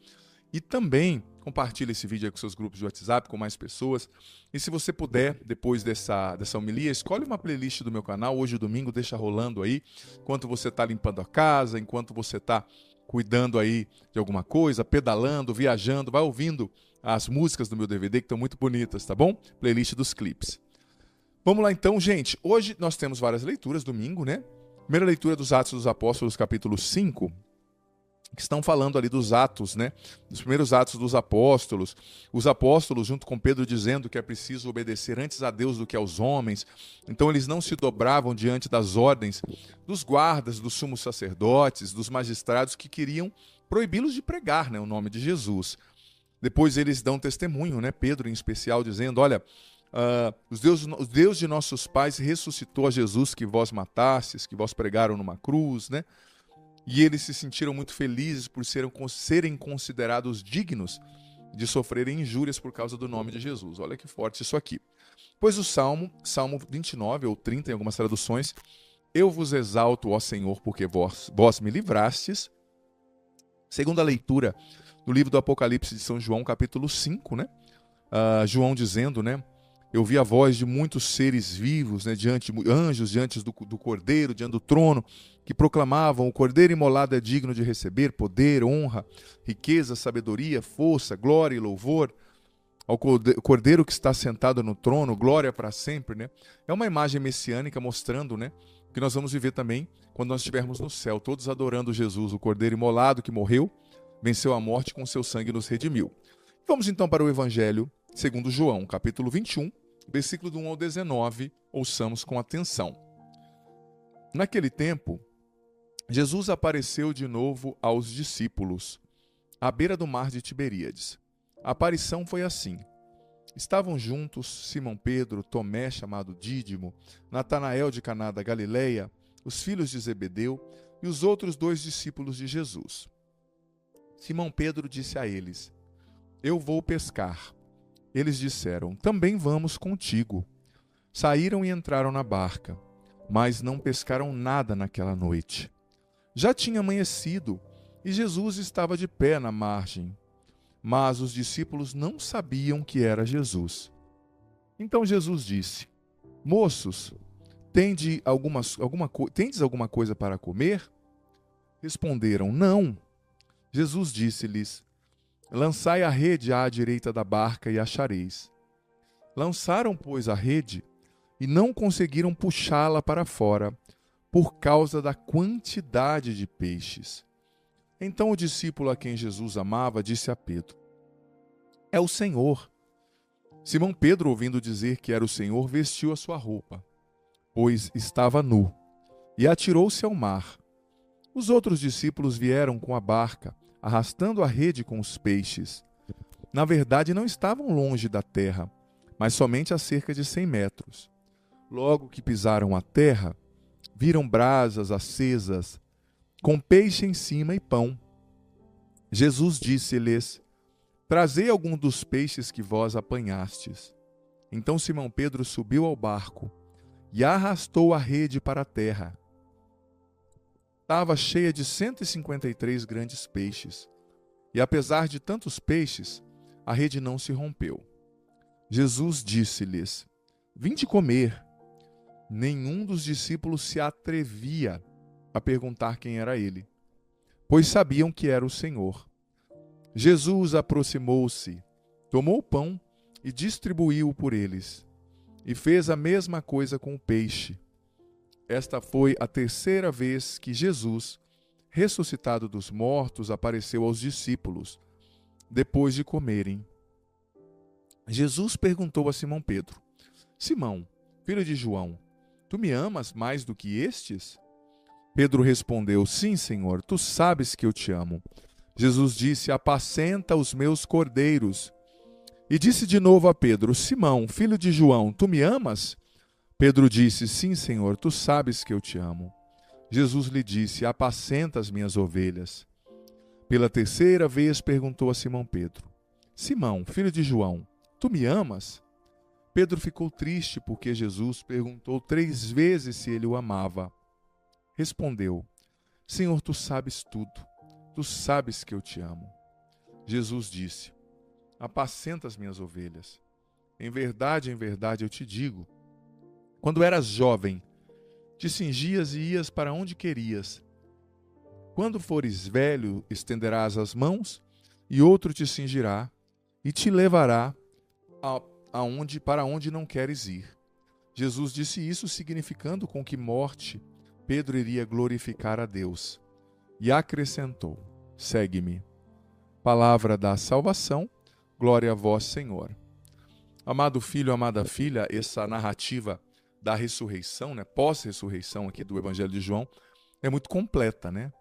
E também compartilhe esse vídeo aí com seus grupos de WhatsApp, com mais pessoas. E se você puder, depois dessa homilia, escolhe uma playlist do meu canal. Hoje, domingo, deixa rolando aí. Enquanto você está limpando a casa, enquanto você está cuidando aí de alguma coisa, pedalando, viajando, vai ouvindo as músicas do meu DVD, que estão muito bonitas, tá bom? Playlist dos clipes. Vamos lá então, gente. Hoje nós temos várias leituras, domingo, né? Primeira leitura dos Atos dos Apóstolos, capítulo 5. que estão falando ali dos atos, né? Dos primeiros atos dos apóstolos. Os apóstolos, junto com Pedro, dizendo que é preciso obedecer antes a Deus do que aos homens. Então eles não se dobravam diante das ordens dos guardas, dos sumos sacerdotes, dos magistrados que queriam proibi-los de pregar, né, o nome de Jesus. Depois eles dão testemunho, né? Pedro em especial, dizendo, olha, o Deus de nossos pais ressuscitou a Jesus que vós matastes, que vós pregaram numa cruz, né? E eles se sentiram muito felizes por serem considerados dignos de sofrerem injúrias por causa do nome de Jesus. Olha que forte isso aqui. Pois o Salmo 29 ou 30 em algumas traduções, eu vos exalto, ó Senhor, porque vós me livrastes. Segundo a leitura do livro do Apocalipse de São João, capítulo 5, né? João dizendo, né? Eu vi a voz de muitos seres vivos, né, anjos diante do Cordeiro, diante do trono, que proclamavam: o Cordeiro imolado é digno de receber poder, honra, riqueza, sabedoria, força, glória e louvor. Ao Cordeiro que está sentado no trono, glória para sempre. Né? É uma imagem messiânica mostrando, né, que nós vamos viver também quando nós estivermos no céu, todos adorando Jesus, o Cordeiro imolado que morreu, venceu a morte, com seu sangue nos redimiu. Vamos então para o Evangelho segundo João, capítulo 21, versículo do 1 ao 19, ouçamos com atenção. Naquele tempo, Jesus apareceu de novo aos discípulos, à beira do mar de Tiberíades. A aparição foi assim. Estavam juntos Simão Pedro, Tomé, chamado Dídimo, Natanael de Caná da Galileia, os filhos de Zebedeu e os outros 2 discípulos de Jesus. Simão Pedro disse a eles: eu vou pescar. Eles disseram: também vamos contigo. Saíram e entraram na barca, mas não pescaram nada naquela noite. Já tinha amanhecido e Jesus estava de pé na margem, mas os discípulos não sabiam que era Jesus. Então Jesus disse: moços, tendes alguma coisa para comer? Responderam: não. Jesus disse-lhes: lançai a rede à direita da barca e achareis. Lançaram, pois, a rede e não conseguiram puxá-la para fora, por causa da quantidade de peixes. Então o discípulo a quem Jesus amava disse a Pedro: é o Senhor. Simão Pedro, ouvindo dizer que era o Senhor, vestiu a sua roupa, pois estava nu, e atirou-se ao mar. Os outros discípulos vieram com a barca, arrastando a rede com os peixes. Na verdade, não estavam longe da terra, mas somente a cerca de 100 metros. Logo que pisaram a terra, viram brasas acesas, com peixe em cima e pão. Jesus disse-lhes: trazei algum dos peixes que vós apanhastes. Então Simão Pedro subiu ao barco e arrastou a rede para a terra. Estava cheia de 153 grandes peixes, e apesar de tantos peixes, a rede não se rompeu. Jesus disse-lhes: vinde comer. Nenhum dos discípulos se atrevia a perguntar quem era ele, pois sabiam que era o Senhor. Jesus aproximou-se, tomou o pão e distribuiu-o por eles, e fez a mesma coisa com o peixe. Esta foi a 3ª vez que Jesus, ressuscitado dos mortos, apareceu aos discípulos, depois de comerem. Jesus perguntou a Simão Pedro: Simão, filho de João, tu me amas mais do que estes? Pedro respondeu: sim, Senhor, tu sabes que eu te amo. Jesus disse: apacenta os meus cordeiros. E disse de novo a Pedro: Simão, filho de João, tu me amas? Pedro disse: sim, Senhor, tu sabes que eu te amo. Jesus lhe disse: apacenta as minhas ovelhas. Pela 3ª vez perguntou a Simão Pedro: Simão, filho de João, tu me amas? Pedro ficou triste porque Jesus perguntou 3 vezes se ele o amava. Respondeu: Senhor, tu sabes tudo, tu sabes que eu te amo. Jesus disse: apacenta as minhas ovelhas. Em verdade eu te digo, quando eras jovem, te cingias e ias para onde querias. Quando fores velho, estenderás as mãos, e outro te cingirá e te levará para onde não queres ir. Jesus disse isso significando com que morte Pedro iria glorificar a Deus. E acrescentou: segue-me. Palavra da salvação, glória a vós, Senhor. Amado filho, amada filha, essa narrativa da ressurreição, né, pós-ressurreição aqui do Evangelho de João, é muito completa, né?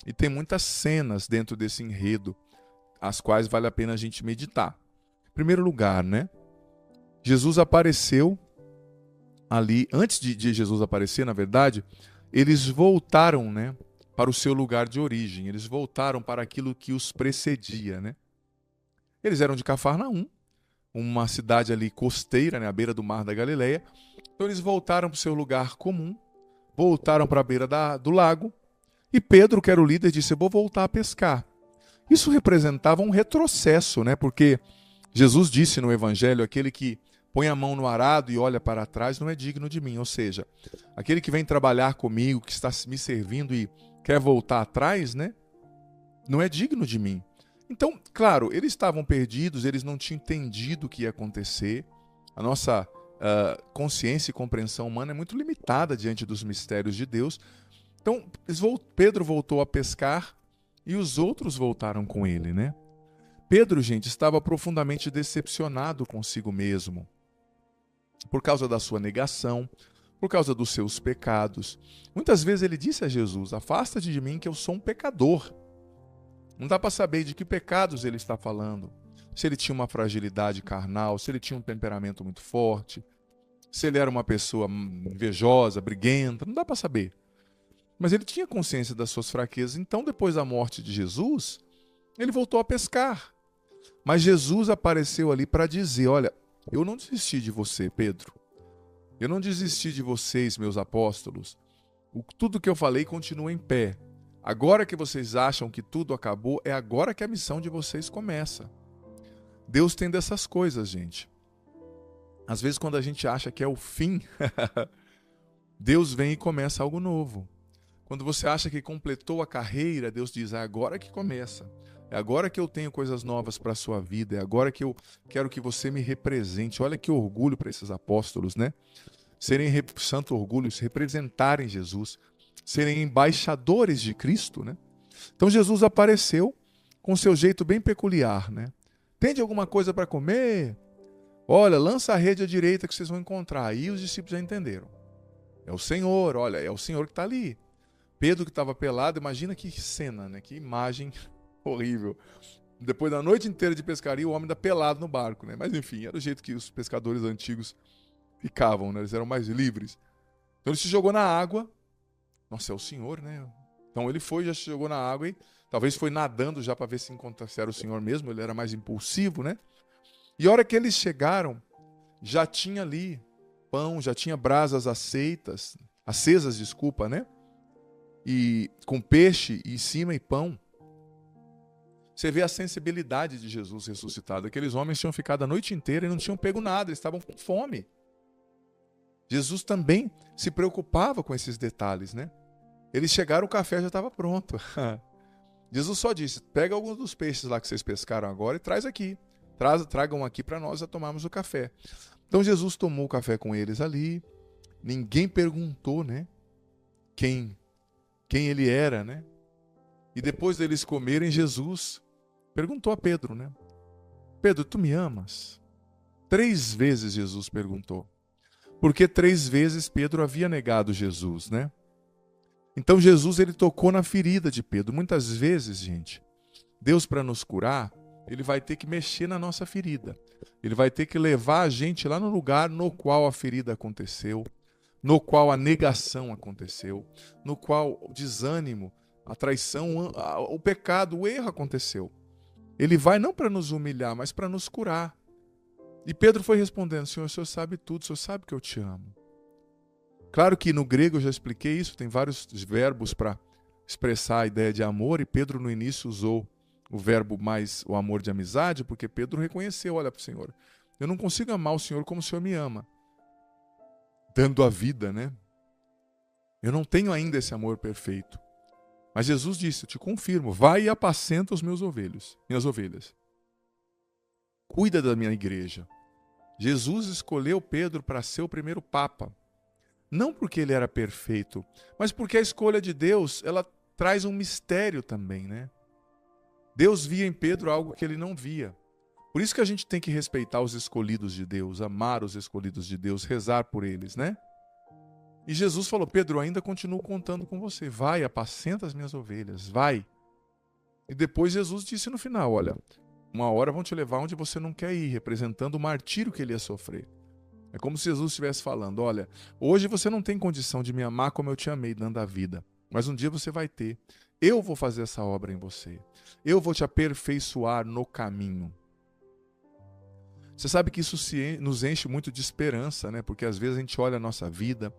E tem muitas cenas dentro desse enredo, as quais vale a pena a gente meditar. Em primeiro lugar, né? Jesus apareceu ali, antes de Jesus aparecer, na verdade, eles voltaram, né, para o seu lugar de origem, eles voltaram para aquilo que os precedia, né? Eles eram de Cafarnaum, uma cidade ali costeira, né, à beira do mar da Galileia. Então eles voltaram para o seu lugar comum, voltaram para a beira do lago, e Pedro, que era o líder, disse: eu vou voltar a pescar. Isso representava um retrocesso, né? Porque Jesus disse no Evangelho: aquele que põe a mão no arado e olha para trás não é digno de mim. Ou seja, aquele que vem trabalhar comigo, que está me servindo e quer voltar atrás, né, não é digno de mim. Então, claro, eles estavam perdidos, eles não tinham entendido o que ia acontecer. A nossa consciência e compreensão humana é muito limitada diante dos mistérios de Deus. Então, Pedro voltou a pescar e os outros voltaram com ele, né? Pedro, gente, estava profundamente decepcionado consigo mesmo, por causa da sua negação, por causa dos seus pecados. Muitas vezes ele disse a Jesus: afasta-te de mim que eu sou um pecador. Não dá para saber de que pecados ele está falando. Se ele tinha uma fragilidade carnal, se ele tinha um temperamento muito forte, se ele era uma pessoa invejosa, briguenta, não dá para saber. Mas ele tinha consciência das suas fraquezas. Então, depois da morte de Jesus, ele voltou a pescar. Mas Jesus apareceu ali para dizer: olha, eu não desisti de você, Pedro. Eu não desisti de vocês, meus apóstolos. Tudo que eu falei continua em pé. Agora que vocês acham que tudo acabou, é agora que a missão de vocês começa. Deus tem dessas coisas, gente. Às vezes, quando a gente acha que é o fim, Deus vem e começa algo novo. Quando você acha que completou a carreira, Deus diz: é agora que começa. É agora que eu tenho coisas novas para a sua vida. É agora que eu quero que você me represente. Olha que orgulho para esses apóstolos, né? Serem santo orgulho, se representarem Jesus, serem embaixadores de Cristo, né? Então Jesus apareceu com seu jeito bem peculiar, né? Tem alguma coisa para comer? Olha, lança a rede à direita que vocês vão encontrar. Aí os discípulos já entenderam. É o Senhor, olha, é o Senhor que está ali. Pedro que estava pelado, imagina que cena, né? Que imagem horrível. Depois da noite inteira de pescaria, o homem ainda pelado no barco, né? Mas enfim, era o jeito que os pescadores antigos ficavam, né? Eles eram mais livres. Então ele se jogou na água. Nossa, é o Senhor, né? Então ele foi, já se jogou na água e talvez foi nadando já para ver se era o Senhor mesmo. Ele era mais impulsivo, né? E a hora que eles chegaram, já tinha ali pão, já tinha brasas acesas, desculpa, né? E com peixe em cima e pão. Você vê a sensibilidade de Jesus ressuscitado. Aqueles homens tinham ficado a noite inteira e não tinham pego nada, eles estavam com fome. Jesus também se preocupava com esses detalhes, né? Eles chegaram, o café já estava pronto. Jesus só disse: pega alguns dos peixes lá que vocês pescaram agora e traz aqui. Tragam aqui para nós a tomarmos o café. Então Jesus tomou o café com eles ali. Ninguém perguntou, né? Quem ele era, né? E depois deles comerem, Jesus perguntou a Pedro, né? Pedro, tu me amas? 3 vezes Jesus perguntou. Porque 3 vezes Pedro havia negado Jesus, né? Então Jesus, ele tocou na ferida de Pedro. Muitas vezes, gente, Deus, para nos curar, ele vai ter que mexer na nossa ferida. Ele vai ter que levar a gente lá no lugar no qual a ferida aconteceu, no qual a negação aconteceu, no qual o desânimo, a traição, o pecado, o erro aconteceu. Ele vai não para nos humilhar, mas para nos curar. E Pedro foi respondendo: Senhor, o Senhor sabe tudo, o Senhor sabe que eu te amo. Claro que no grego eu já expliquei isso, tem vários verbos para expressar a ideia de amor, e Pedro no início usou o verbo mais o amor de amizade, porque Pedro reconheceu: olha para o Senhor, eu não consigo amar o Senhor como o Senhor me ama, dando a vida, né? Eu não tenho ainda esse amor perfeito. Mas Jesus disse: eu te confirmo, vai e apacenta os minhas ovelhas. Cuida da minha igreja. Jesus escolheu Pedro para ser o primeiro papa. Não porque ele era perfeito, mas porque a escolha de Deus, ela traz um mistério também, né? Deus via em Pedro algo que ele não via. Por isso que a gente tem que respeitar os escolhidos de Deus, amar os escolhidos de Deus, rezar por eles, né? E Jesus falou: Pedro, ainda continuo contando com você. Vai, apacenta as minhas ovelhas, vai. E depois Jesus disse no final: olha, uma hora vão te levar onde você não quer ir, representando o martírio que ele ia sofrer. É como se Jesus estivesse falando: olha, hoje você não tem condição de me amar como eu te amei, dando a vida. Mas um dia você vai ter. Eu vou fazer essa obra em você. Eu vou te aperfeiçoar no caminho. Você sabe que isso nos enche muito de esperança, né? Porque às vezes a gente olha a nossa vida,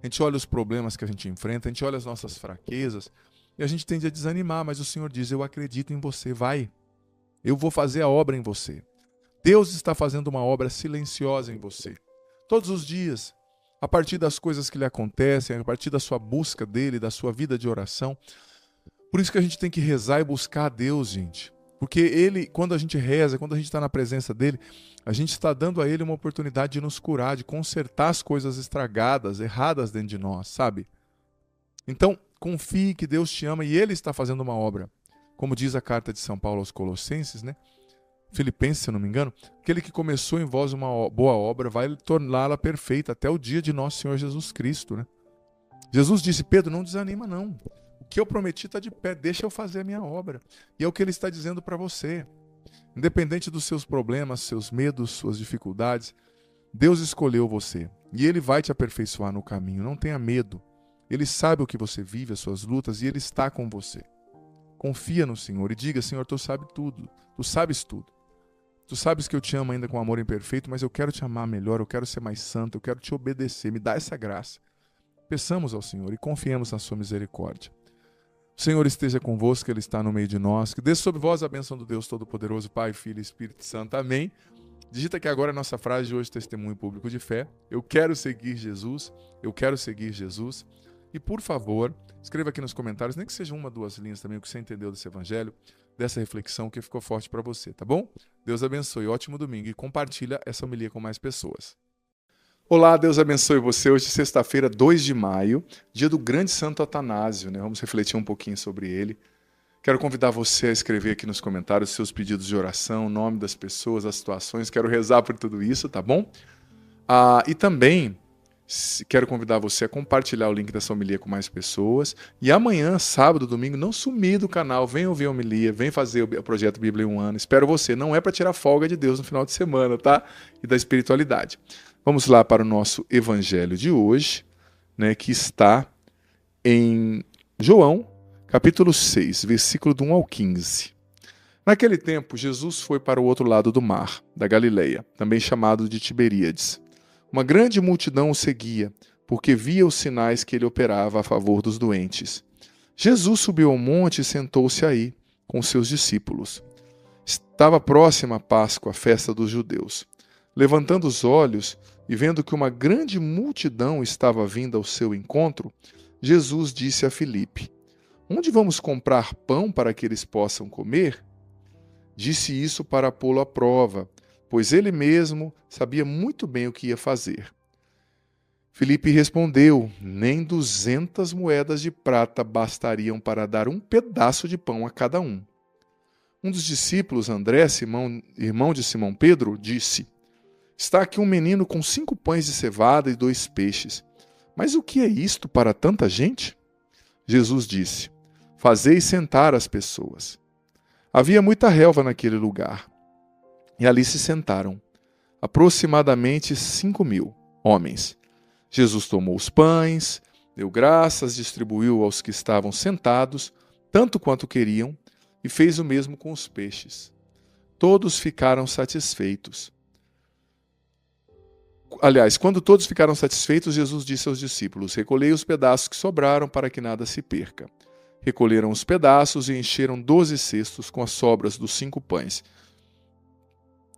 a gente olha os problemas que a gente enfrenta, a gente olha as nossas fraquezas e a gente tende a desanimar, mas o Senhor diz: eu acredito em você, vai. Eu vou fazer a obra em você. Deus está fazendo uma obra silenciosa em você. Todos os dias, a partir das coisas que lhe acontecem, a partir da sua busca dele, da sua vida de oração. Por isso que a gente tem que rezar e buscar a Deus, gente. Porque ele, quando a gente reza, quando a gente está na presença dele, a gente está dando a ele uma oportunidade de nos curar, de consertar as coisas estragadas, erradas dentro de nós, sabe? Então, confie que Deus te ama e ele está fazendo uma obra. Como diz a carta de São Paulo aos Colossenses, né? Filipenses, se eu não me engano, aquele que começou em vós uma boa obra vai torná-la perfeita até o dia de nosso Senhor Jesus Cristo, né? Jesus disse: Pedro, não desanima não. O que eu prometi está de pé, deixa eu fazer a minha obra. E é o que ele está dizendo para você. Independente dos seus problemas, seus medos, suas dificuldades, Deus escolheu você. E ele vai te aperfeiçoar no caminho. Não tenha medo. Ele sabe o que você vive, as suas lutas, e ele está com você. Confia no Senhor e diga: Senhor, tu sabes tudo. Tu sabes tudo. Tu sabes que eu te amo ainda com amor imperfeito, mas eu quero te amar melhor, eu quero ser mais santo, eu quero te obedecer. Me dá essa graça. Peçamos ao Senhor e confiemos na sua misericórdia. O Senhor esteja convosco, Ele está no meio de nós. Que desça sobre vós a bênção do Deus Todo-Poderoso, Pai, Filho e Espírito Santo. Amém. Digita aqui agora a nossa frase de hoje, testemunho público de fé. Eu quero seguir Jesus. Eu quero seguir Jesus. E, por favor, escreva aqui nos comentários, nem que seja uma, duas linhas também, o que você entendeu desse evangelho, dessa reflexão que ficou forte para você, tá bom? Deus abençoe. Ótimo domingo. E compartilha essa homilia com mais pessoas. Olá, Deus abençoe você. Hoje, sexta-feira, 2 de maio, dia do grande Santo Atanásio, né? Vamos refletir um pouquinho sobre ele. Quero convidar você a escrever aqui nos comentários seus pedidos de oração, o nome das pessoas, as situações. Quero rezar por tudo isso, tá bom? E também quero convidar você a compartilhar o link dessa homilia com mais pessoas. E amanhã, sábado, domingo, não sumir do canal. Vem ouvir a homilia, vem fazer o projeto Bíblia em um ano. Espero você. Não é para tirar folga de Deus no final de semana, tá? E da espiritualidade. Vamos lá para o nosso evangelho de hoje, né, que está em João, capítulo 6, versículo do 1 ao 15. Naquele tempo, Jesus foi para o outro lado do mar, da Galileia, também chamado de Tiberíades. Uma grande multidão o seguia, porque via os sinais que ele operava a favor dos doentes. Jesus subiu ao monte e sentou-se aí, com seus discípulos. Estava próxima a Páscoa, a festa dos judeus. Levantando os olhos e vendo que uma grande multidão estava vindo ao seu encontro, Jesus disse a Filipe: Onde vamos comprar pão para que eles possam comer? Disse isso para pô-lo à prova, pois ele mesmo sabia muito bem o que ia fazer. Filipe respondeu: Nem 200 moedas de prata bastariam para dar um pedaço de pão a cada um. Um dos discípulos, André, irmão de Simão Pedro, disse: Está aqui um menino com 5 pães de cevada e 2 peixes. Mas o que é isto para tanta gente? Jesus disse: Fazei sentar as pessoas. Havia muita relva naquele lugar. E ali se sentaram, aproximadamente 5.000 homens. Jesus tomou os pães, deu graças, distribuiu aos que estavam sentados, tanto quanto queriam, e fez o mesmo com os peixes. Todos ficaram satisfeitos. Aliás, quando todos ficaram satisfeitos, Jesus disse aos discípulos: Recolhei os pedaços que sobraram para que nada se perca. Recolheram os pedaços e encheram 12 cestos com as sobras dos 5 pães,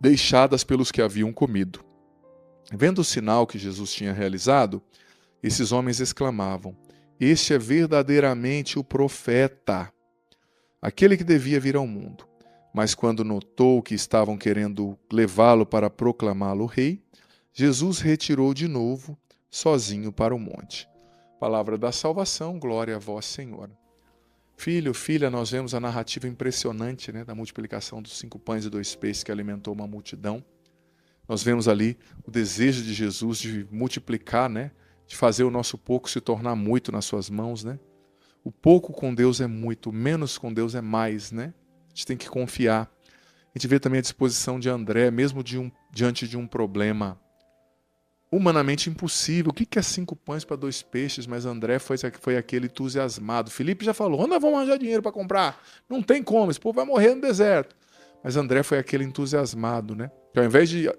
deixadas pelos que haviam comido. Vendo o sinal que Jesus tinha realizado, esses homens exclamavam: Este é verdadeiramente o profeta, aquele que devia vir ao mundo. Mas quando notou que estavam querendo levá-lo para proclamá-lo rei, Jesus retirou de novo, sozinho para o monte. Palavra da salvação, glória a vós, Senhor. Filho, filha, nós vemos a narrativa impressionante, né, da multiplicação dos 5 pães e 2 peixes que alimentou uma multidão. Nós vemos ali o desejo de Jesus de multiplicar, né, de fazer o nosso pouco se tornar muito nas suas mãos, né? O pouco com Deus é muito, o menos com Deus é mais, né? A gente tem que confiar. A gente vê também a disposição de André, mesmo diante de um problema humanamente impossível. O que é 5 pães para 2 peixes? Mas André foi aquele entusiasmado. Felipe já falou, onde nós vamos arranjar dinheiro para comprar? Não tem como, esse povo vai morrer no deserto. Mas André foi aquele entusiasmado, né? Que ao invés de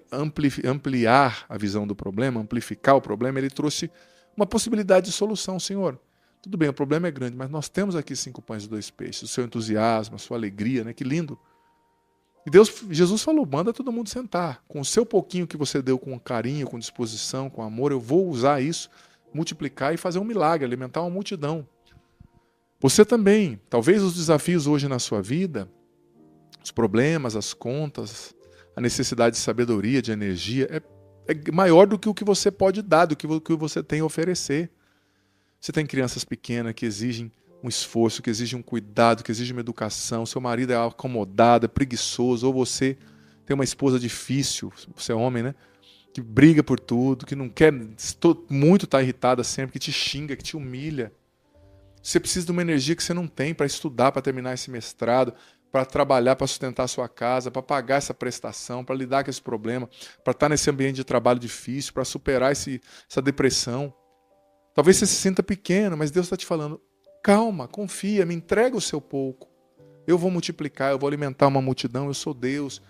ampliar a visão do problema, amplificar o problema, ele trouxe uma possibilidade de solução. Senhor, tudo bem, o problema é grande, mas nós temos aqui 5 pães e 2 peixes. O seu entusiasmo, a sua alegria, né? Que lindo. E Jesus falou, manda todo mundo sentar. Com o seu pouquinho que você deu com carinho, com disposição, com amor, eu vou usar isso, multiplicar e fazer um milagre, alimentar uma multidão. Você também, talvez os desafios hoje na sua vida, os problemas, as contas, a necessidade de sabedoria, de energia, é maior do que o que você pode dar, do que o que você tem a oferecer. Você tem crianças pequenas que exigem um esforço, que exige um cuidado, que exige uma educação, seu marido é acomodado, é preguiçoso, ou você tem uma esposa difícil, você é homem, né? Que briga por tudo, que não quer, muito está irritada sempre, que te xinga, que te humilha. Você precisa de uma energia que você não tem para estudar, para terminar esse mestrado, para trabalhar, para sustentar a sua casa, para pagar essa prestação, para lidar com esse problema, para estar nesse ambiente de trabalho difícil, para superar essa depressão. Talvez você se sinta pequeno, mas Deus está te falando, calma, confia, me entrega o seu pouco. Eu vou multiplicar, eu vou alimentar uma multidão, eu sou Deus.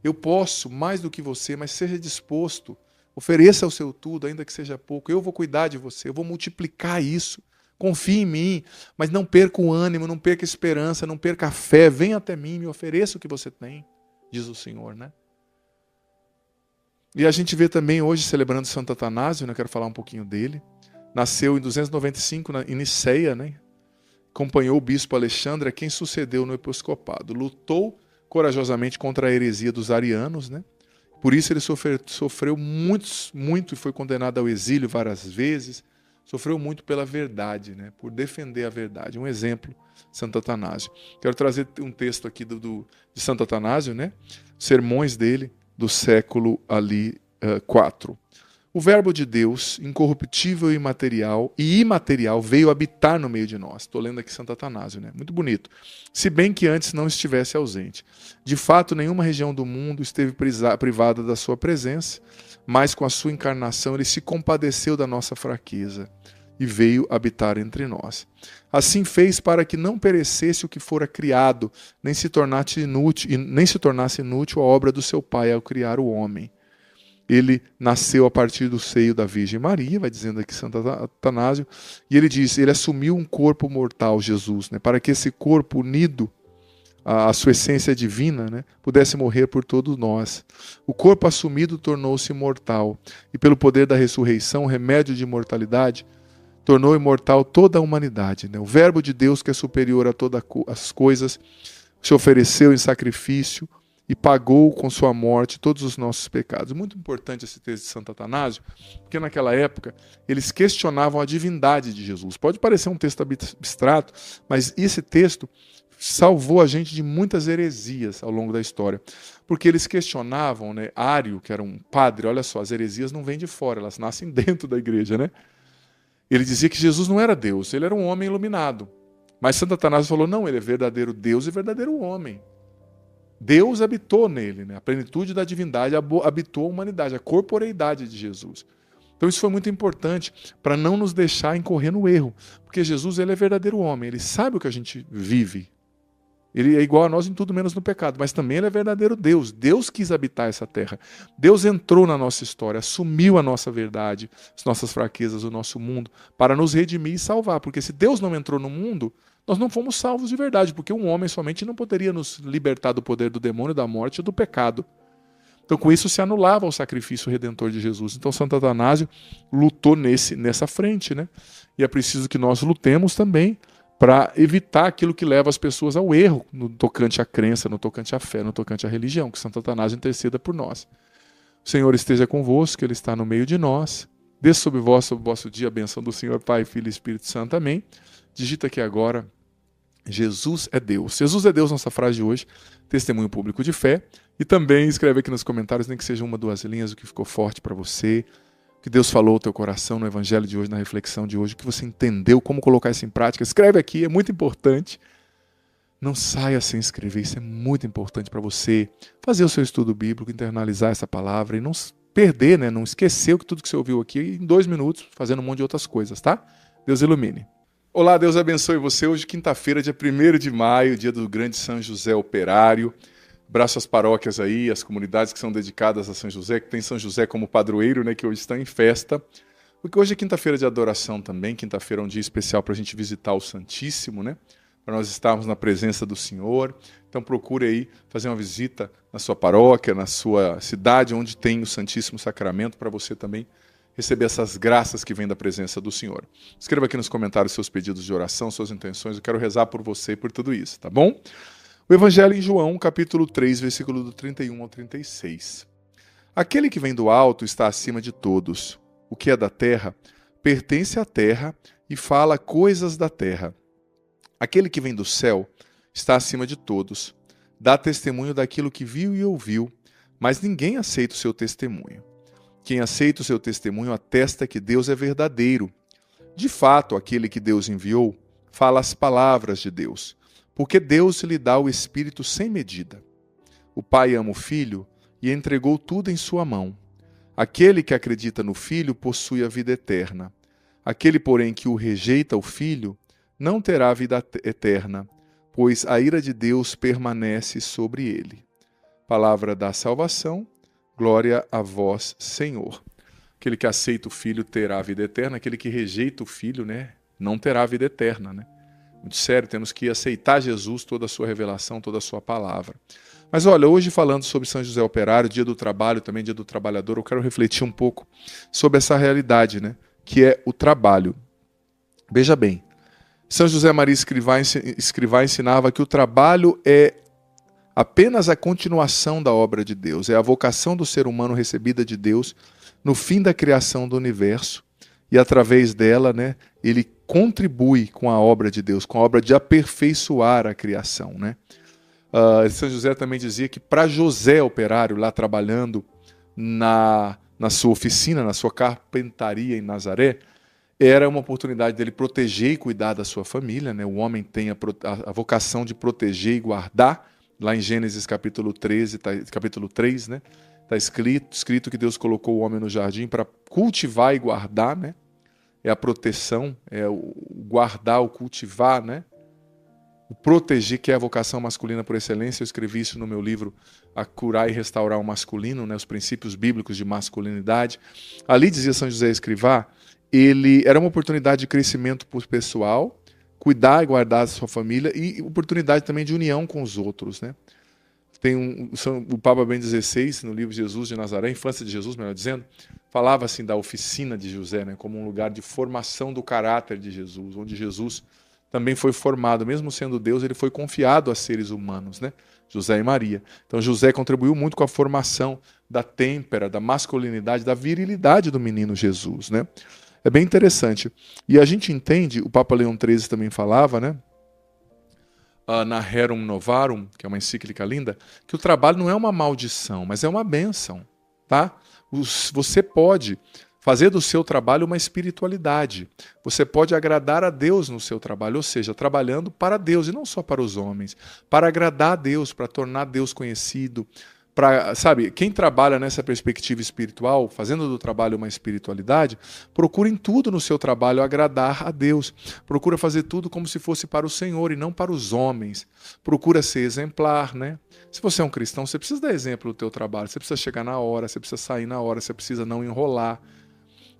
Eu posso mais do que você, mas seja disposto. Ofereça o seu tudo, ainda que seja pouco. Eu vou cuidar de você, eu vou multiplicar isso. Confie em mim, mas não perca o ânimo, não perca a esperança, não perca a fé. Venha até mim, me ofereça o que você tem, diz o Senhor, né? E a gente vê também hoje, celebrando Santo Atanásio, né? Eu quero falar um pouquinho dele. Nasceu em 295, em Niceia, né? Acompanhou o bispo Alexandre, a quem sucedeu no episcopado. Lutou corajosamente contra a heresia dos arianos, né? Por isso ele sofreu muito e foi condenado ao exílio várias vezes. Sofreu muito pela verdade, né? Por defender a verdade. Um exemplo, Santo Atanásio. Quero trazer um texto aqui de Santo Atanásio, né? Sermões dele do século ali 4. O verbo de Deus, incorruptível e imaterial, veio habitar no meio de nós. Estou lendo aqui Santo Atanásio, né? Muito bonito. Se bem que antes não estivesse ausente. De fato, nenhuma região do mundo esteve privada da sua presença, mas com a sua encarnação ele se compadeceu da nossa fraqueza e veio habitar entre nós. Assim fez para que não perecesse o que fora criado, nem se tornasse inútil a obra do seu Pai ao criar o homem. Ele nasceu a partir do seio da Virgem Maria, vai dizendo aqui Santo Atanásio, e ele diz, ele assumiu um corpo mortal, Jesus, né, para que esse corpo unido à sua essência divina, né, pudesse morrer por todos nós. O corpo assumido tornou-se imortal, e pelo poder da ressurreição, o remédio de imortalidade, tornou imortal toda a humanidade. Né? O verbo de Deus, que é superior a todas as coisas, se ofereceu em sacrifício, e pagou com sua morte todos os nossos pecados. Muito importante esse texto de Santo Atanásio, porque naquela época eles questionavam a divindade de Jesus. Pode parecer um texto abstrato, mas esse texto salvou a gente de muitas heresias ao longo da história. Porque eles questionavam, né, Ário, que era um padre, olha só, as heresias não vêm de fora, elas nascem dentro da igreja, né? Ele dizia que Jesus não era Deus, ele era um homem iluminado. Mas Santo Atanásio falou, não, ele é verdadeiro Deus e verdadeiro homem. Deus habitou nele, né? A plenitude da divindade habitou a humanidade, a corporeidade de Jesus. Então isso foi muito importante para não nos deixar incorrer no erro, porque Jesus ele é verdadeiro homem, ele sabe o que a gente vive. Ele é igual a nós em tudo menos no pecado, mas também ele é verdadeiro Deus. Deus quis habitar essa terra. Deus entrou na nossa história, assumiu a nossa verdade, as nossas fraquezas, o nosso mundo, para nos redimir e salvar. Porque se Deus não entrou no mundo, nós não fomos salvos de verdade, porque um homem somente não poderia nos libertar do poder do demônio, da morte e do pecado. Então com isso se anulava o sacrifício redentor de Jesus. Então Santo Atanásio lutou nessa frente, né? E é preciso que nós lutemos também para evitar aquilo que leva as pessoas ao erro no tocante à crença, no tocante à fé, no tocante à religião, que Santo Atanásio interceda por nós. O Senhor esteja convosco, Ele está no meio de nós. Desça sobre vós, sobre o vosso dia, a benção do Senhor, Pai, Filho e Espírito Santo. Amém. Digita aqui agora Jesus é Deus. Jesus é Deus, nossa frase de hoje, testemunho público de fé. E também escreve aqui nos comentários, nem que seja uma, duas linhas, o que ficou forte para você, o que Deus falou ao teu coração no evangelho de hoje, na reflexão de hoje, o que você entendeu, como colocar isso em prática. Escreve aqui, é muito importante. Não saia sem escrever, isso é muito importante para você fazer o seu estudo bíblico, internalizar essa palavra e não perder, né? Não esquecer tudo que você ouviu aqui em 2 minutos, fazendo um monte de outras coisas, tá? Deus ilumine. Olá, Deus abençoe você. Hoje, quinta-feira, dia 1º de maio, dia do grande São José Operário. Abraço às paróquias aí, as comunidades que são dedicadas a São José, que tem São José como padroeiro, né, que hoje estão em festa. Porque hoje é quinta-feira de adoração também, quinta-feira é um dia especial para a gente visitar o Santíssimo, né? Para nós estarmos na presença do Senhor. Então procure aí fazer uma visita na sua paróquia, na sua cidade, onde tem o Santíssimo Sacramento, para você também receber essas graças que vêm da presença do Senhor. Escreva aqui nos comentários seus pedidos de oração, suas intenções, eu quero rezar por você e por tudo isso, tá bom? O Evangelho em João, capítulo 3, versículo do 31 ao 36. Aquele que vem do alto está acima de todos. O que é da terra pertence à terra e fala coisas da terra. Aquele que vem do céu está acima de todos. Dá testemunho daquilo que viu e ouviu, mas ninguém aceita o seu testemunho. Quem aceita o seu testemunho atesta que Deus é verdadeiro. De fato, aquele que Deus enviou fala as palavras de Deus, porque Deus lhe dá o Espírito sem medida. O Pai ama o Filho e entregou tudo em sua mão. Aquele que acredita no Filho possui a vida eterna. Aquele, porém, que o rejeita o Filho, não terá vida eterna, pois a ira de Deus permanece sobre ele. Palavra da salvação. Glória a vós, Senhor. Aquele que aceita o Filho terá a vida eterna, aquele que rejeita o Filho, né, não terá a vida eterna, né? Muito sério, temos que aceitar Jesus, toda a sua revelação, toda a sua palavra. Mas olha, hoje falando sobre São José Operário, dia do trabalho, também dia do trabalhador, eu quero refletir um pouco sobre essa realidade, né, que é o trabalho. Veja bem, São José Maria Escrivá ensinava que o trabalho é apenas a continuação da obra de Deus, é a vocação do ser humano recebida de Deus no fim da criação do universo e através dela, né, ele contribui com a obra de Deus, com a obra de aperfeiçoar a criação, né? São José também dizia que para José Operário, lá trabalhando na sua oficina, na sua carpentaria em Nazaré, era uma oportunidade dele proteger e cuidar da sua família, né? O homem tem a vocação de proteger e guardar. Lá em Gênesis capítulo 13, capítulo 3, né? Está escrito que Deus colocou o homem no jardim para cultivar e guardar, né? É a proteção, é o guardar, o cultivar, né? O proteger, que é a vocação masculina por excelência. Eu escrevi isso no meu livro A Curar e Restaurar o Masculino, né? Os princípios bíblicos de masculinidade. Ali dizia São José Escrivá, ele era uma oportunidade de crescimento pessoal, cuidar e guardar a sua família e oportunidade também de união com os outros, né? Tem o Papa Bento XVI, no livro Jesus de Nazaré, Infância de Jesus, melhor dizendo, falava assim da oficina de José, né, como um lugar de formação do caráter de Jesus, onde Jesus também foi formado, mesmo sendo Deus, ele foi confiado a seres humanos, né? José e Maria. Então José contribuiu muito com a formação da têmpera, da masculinidade, da virilidade do menino Jesus, né? É bem interessante. E a gente entende, o Papa Leão XIII também falava, né? Na Rerum Novarum, que é uma encíclica linda, que o trabalho não é uma maldição, mas é uma bênção, tá? Você pode fazer do seu trabalho uma espiritualidade. Você pode agradar a Deus no seu trabalho, ou seja, trabalhando para Deus e não só para os homens, para agradar a Deus, para tornar Deus conhecido. Sabe, quem trabalha nessa perspectiva espiritual, fazendo do trabalho uma espiritualidade, procura em tudo no seu trabalho agradar a Deus. Procura fazer tudo como se fosse para o Senhor e não para os homens. Procura ser exemplar, né? Se você é um cristão, você precisa dar exemplo do teu trabalho. Você precisa chegar na hora, você precisa sair na hora, você precisa não enrolar.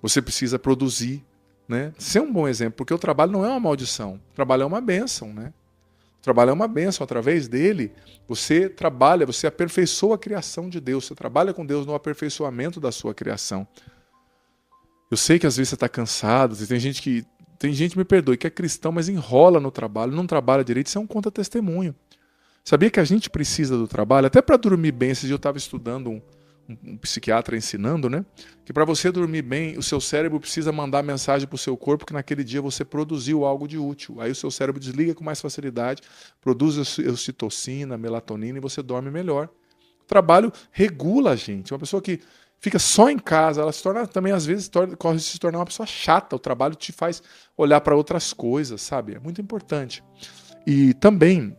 Você precisa produzir, né? Ser um bom exemplo, porque o trabalho não é uma maldição. O trabalho é uma bênção, né? O trabalho é uma bênção, através dele você trabalha, você aperfeiçoa a criação de Deus, você trabalha com Deus no aperfeiçoamento da sua criação. Eu sei que às vezes você está cansado, tem gente, me perdoe, que é cristão, mas enrola no trabalho, não trabalha direito, isso é um contra-testemunho. Sabia que a gente precisa do trabalho? Até para dormir bem, esse dia eu estava estudando um psiquiatra ensinando, né? Que para você dormir bem, o seu cérebro precisa mandar mensagem para o seu corpo que naquele dia você produziu algo de útil. Aí o seu cérebro desliga com mais facilidade, produz ocitocina, melatonina e você dorme melhor. O trabalho regula a gente. Uma pessoa que fica só em casa, ela se torna também, às vezes, corre de se tornar uma pessoa chata. O trabalho te faz olhar para outras coisas, sabe? É muito importante. E também,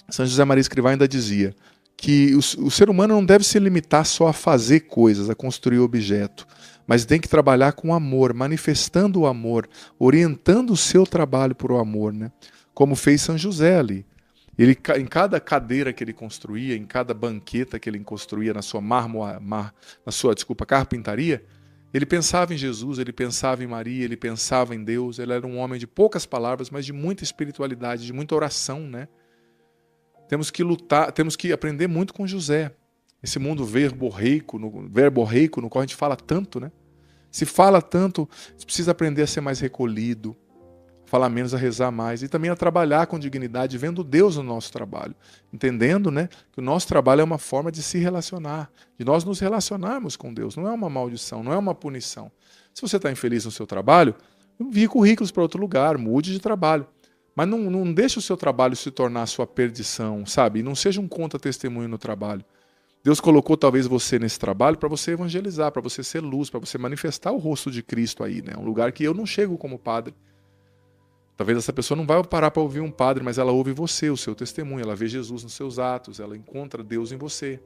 São José Maria Escrivá ainda dizia que o ser humano não deve se limitar só a fazer coisas, a construir objeto, mas tem que trabalhar com amor, manifestando o amor, orientando o seu trabalho por o amor, né? Como fez São José ali. Ele, em cada cadeira que ele construía, em cada banqueta que ele construía na sua carpintaria, ele pensava em Jesus, ele pensava em Maria, ele pensava em Deus. Ele era um homem de poucas palavras, mas de muita espiritualidade, de muita oração, né? Temos que lutar, temos que aprender muito com José. Esse mundo verborreico, no qual a gente fala tanto, né? Se fala tanto, a gente precisa aprender a ser mais recolhido, falar menos, a rezar mais e também a trabalhar com dignidade, vendo Deus no nosso trabalho, entendendo, né, que o nosso trabalho é uma forma de se relacionar, de nós nos relacionarmos com Deus. Não é uma maldição, não é uma punição. Se você está infeliz no seu trabalho, envie currículos para outro lugar, mude de trabalho. Mas não deixe o seu trabalho se tornar a sua perdição, sabe? E não seja um contra-testemunho no trabalho. Deus colocou talvez você nesse trabalho para você evangelizar, para você ser luz, para você manifestar o rosto de Cristo aí, né? Um lugar que eu não chego como padre. Talvez essa pessoa não vai parar para ouvir um padre, mas ela ouve você, o seu testemunho, ela vê Jesus nos seus atos, ela encontra Deus em você.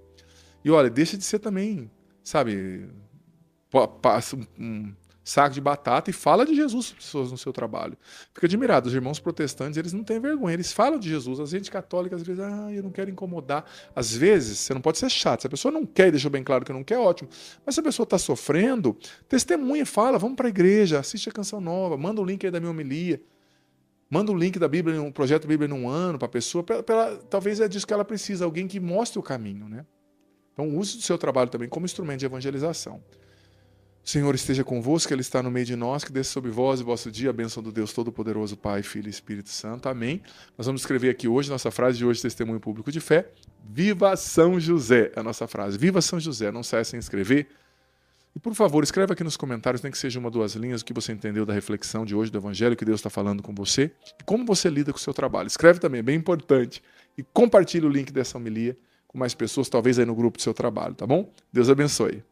E olha, deixa de ser também, sabe, um saco de batata e fala de Jesus para as pessoas no seu trabalho. Fica admirado, os irmãos protestantes, eles não têm vergonha, eles falam de Jesus. A gente católica, às vezes, eu não quero incomodar. Às vezes, você não pode ser chato. Se a pessoa não quer e deixou bem claro que não quer, ótimo. Mas se a pessoa está sofrendo, testemunha, fala, vamos para a igreja, assiste a canção nova, manda o link aí da minha homilia. Manda o link da Bíblia, um projeto Bíblia num ano para a pessoa, talvez é disso que ela precisa, alguém que mostre o caminho, né? Então use o seu trabalho também como instrumento de evangelização. O Senhor esteja convosco, Ele está no meio de nós, que desça sobre vós e vosso dia a bênção do Deus Todo-Poderoso, Pai, Filho e Espírito Santo. Amém. Nós vamos escrever aqui hoje, nossa frase de hoje, testemunho público de fé. Viva São José, é a nossa frase. Viva São José, não saia sem escrever. E por favor, escreva aqui nos comentários, nem que seja uma, duas linhas, o que você entendeu da reflexão de hoje do Evangelho, que Deus está falando com você, e como você lida com o seu trabalho. Escreve também, é bem importante. E compartilhe o link dessa homilia com mais pessoas, talvez aí no grupo do seu trabalho, tá bom? Deus abençoe.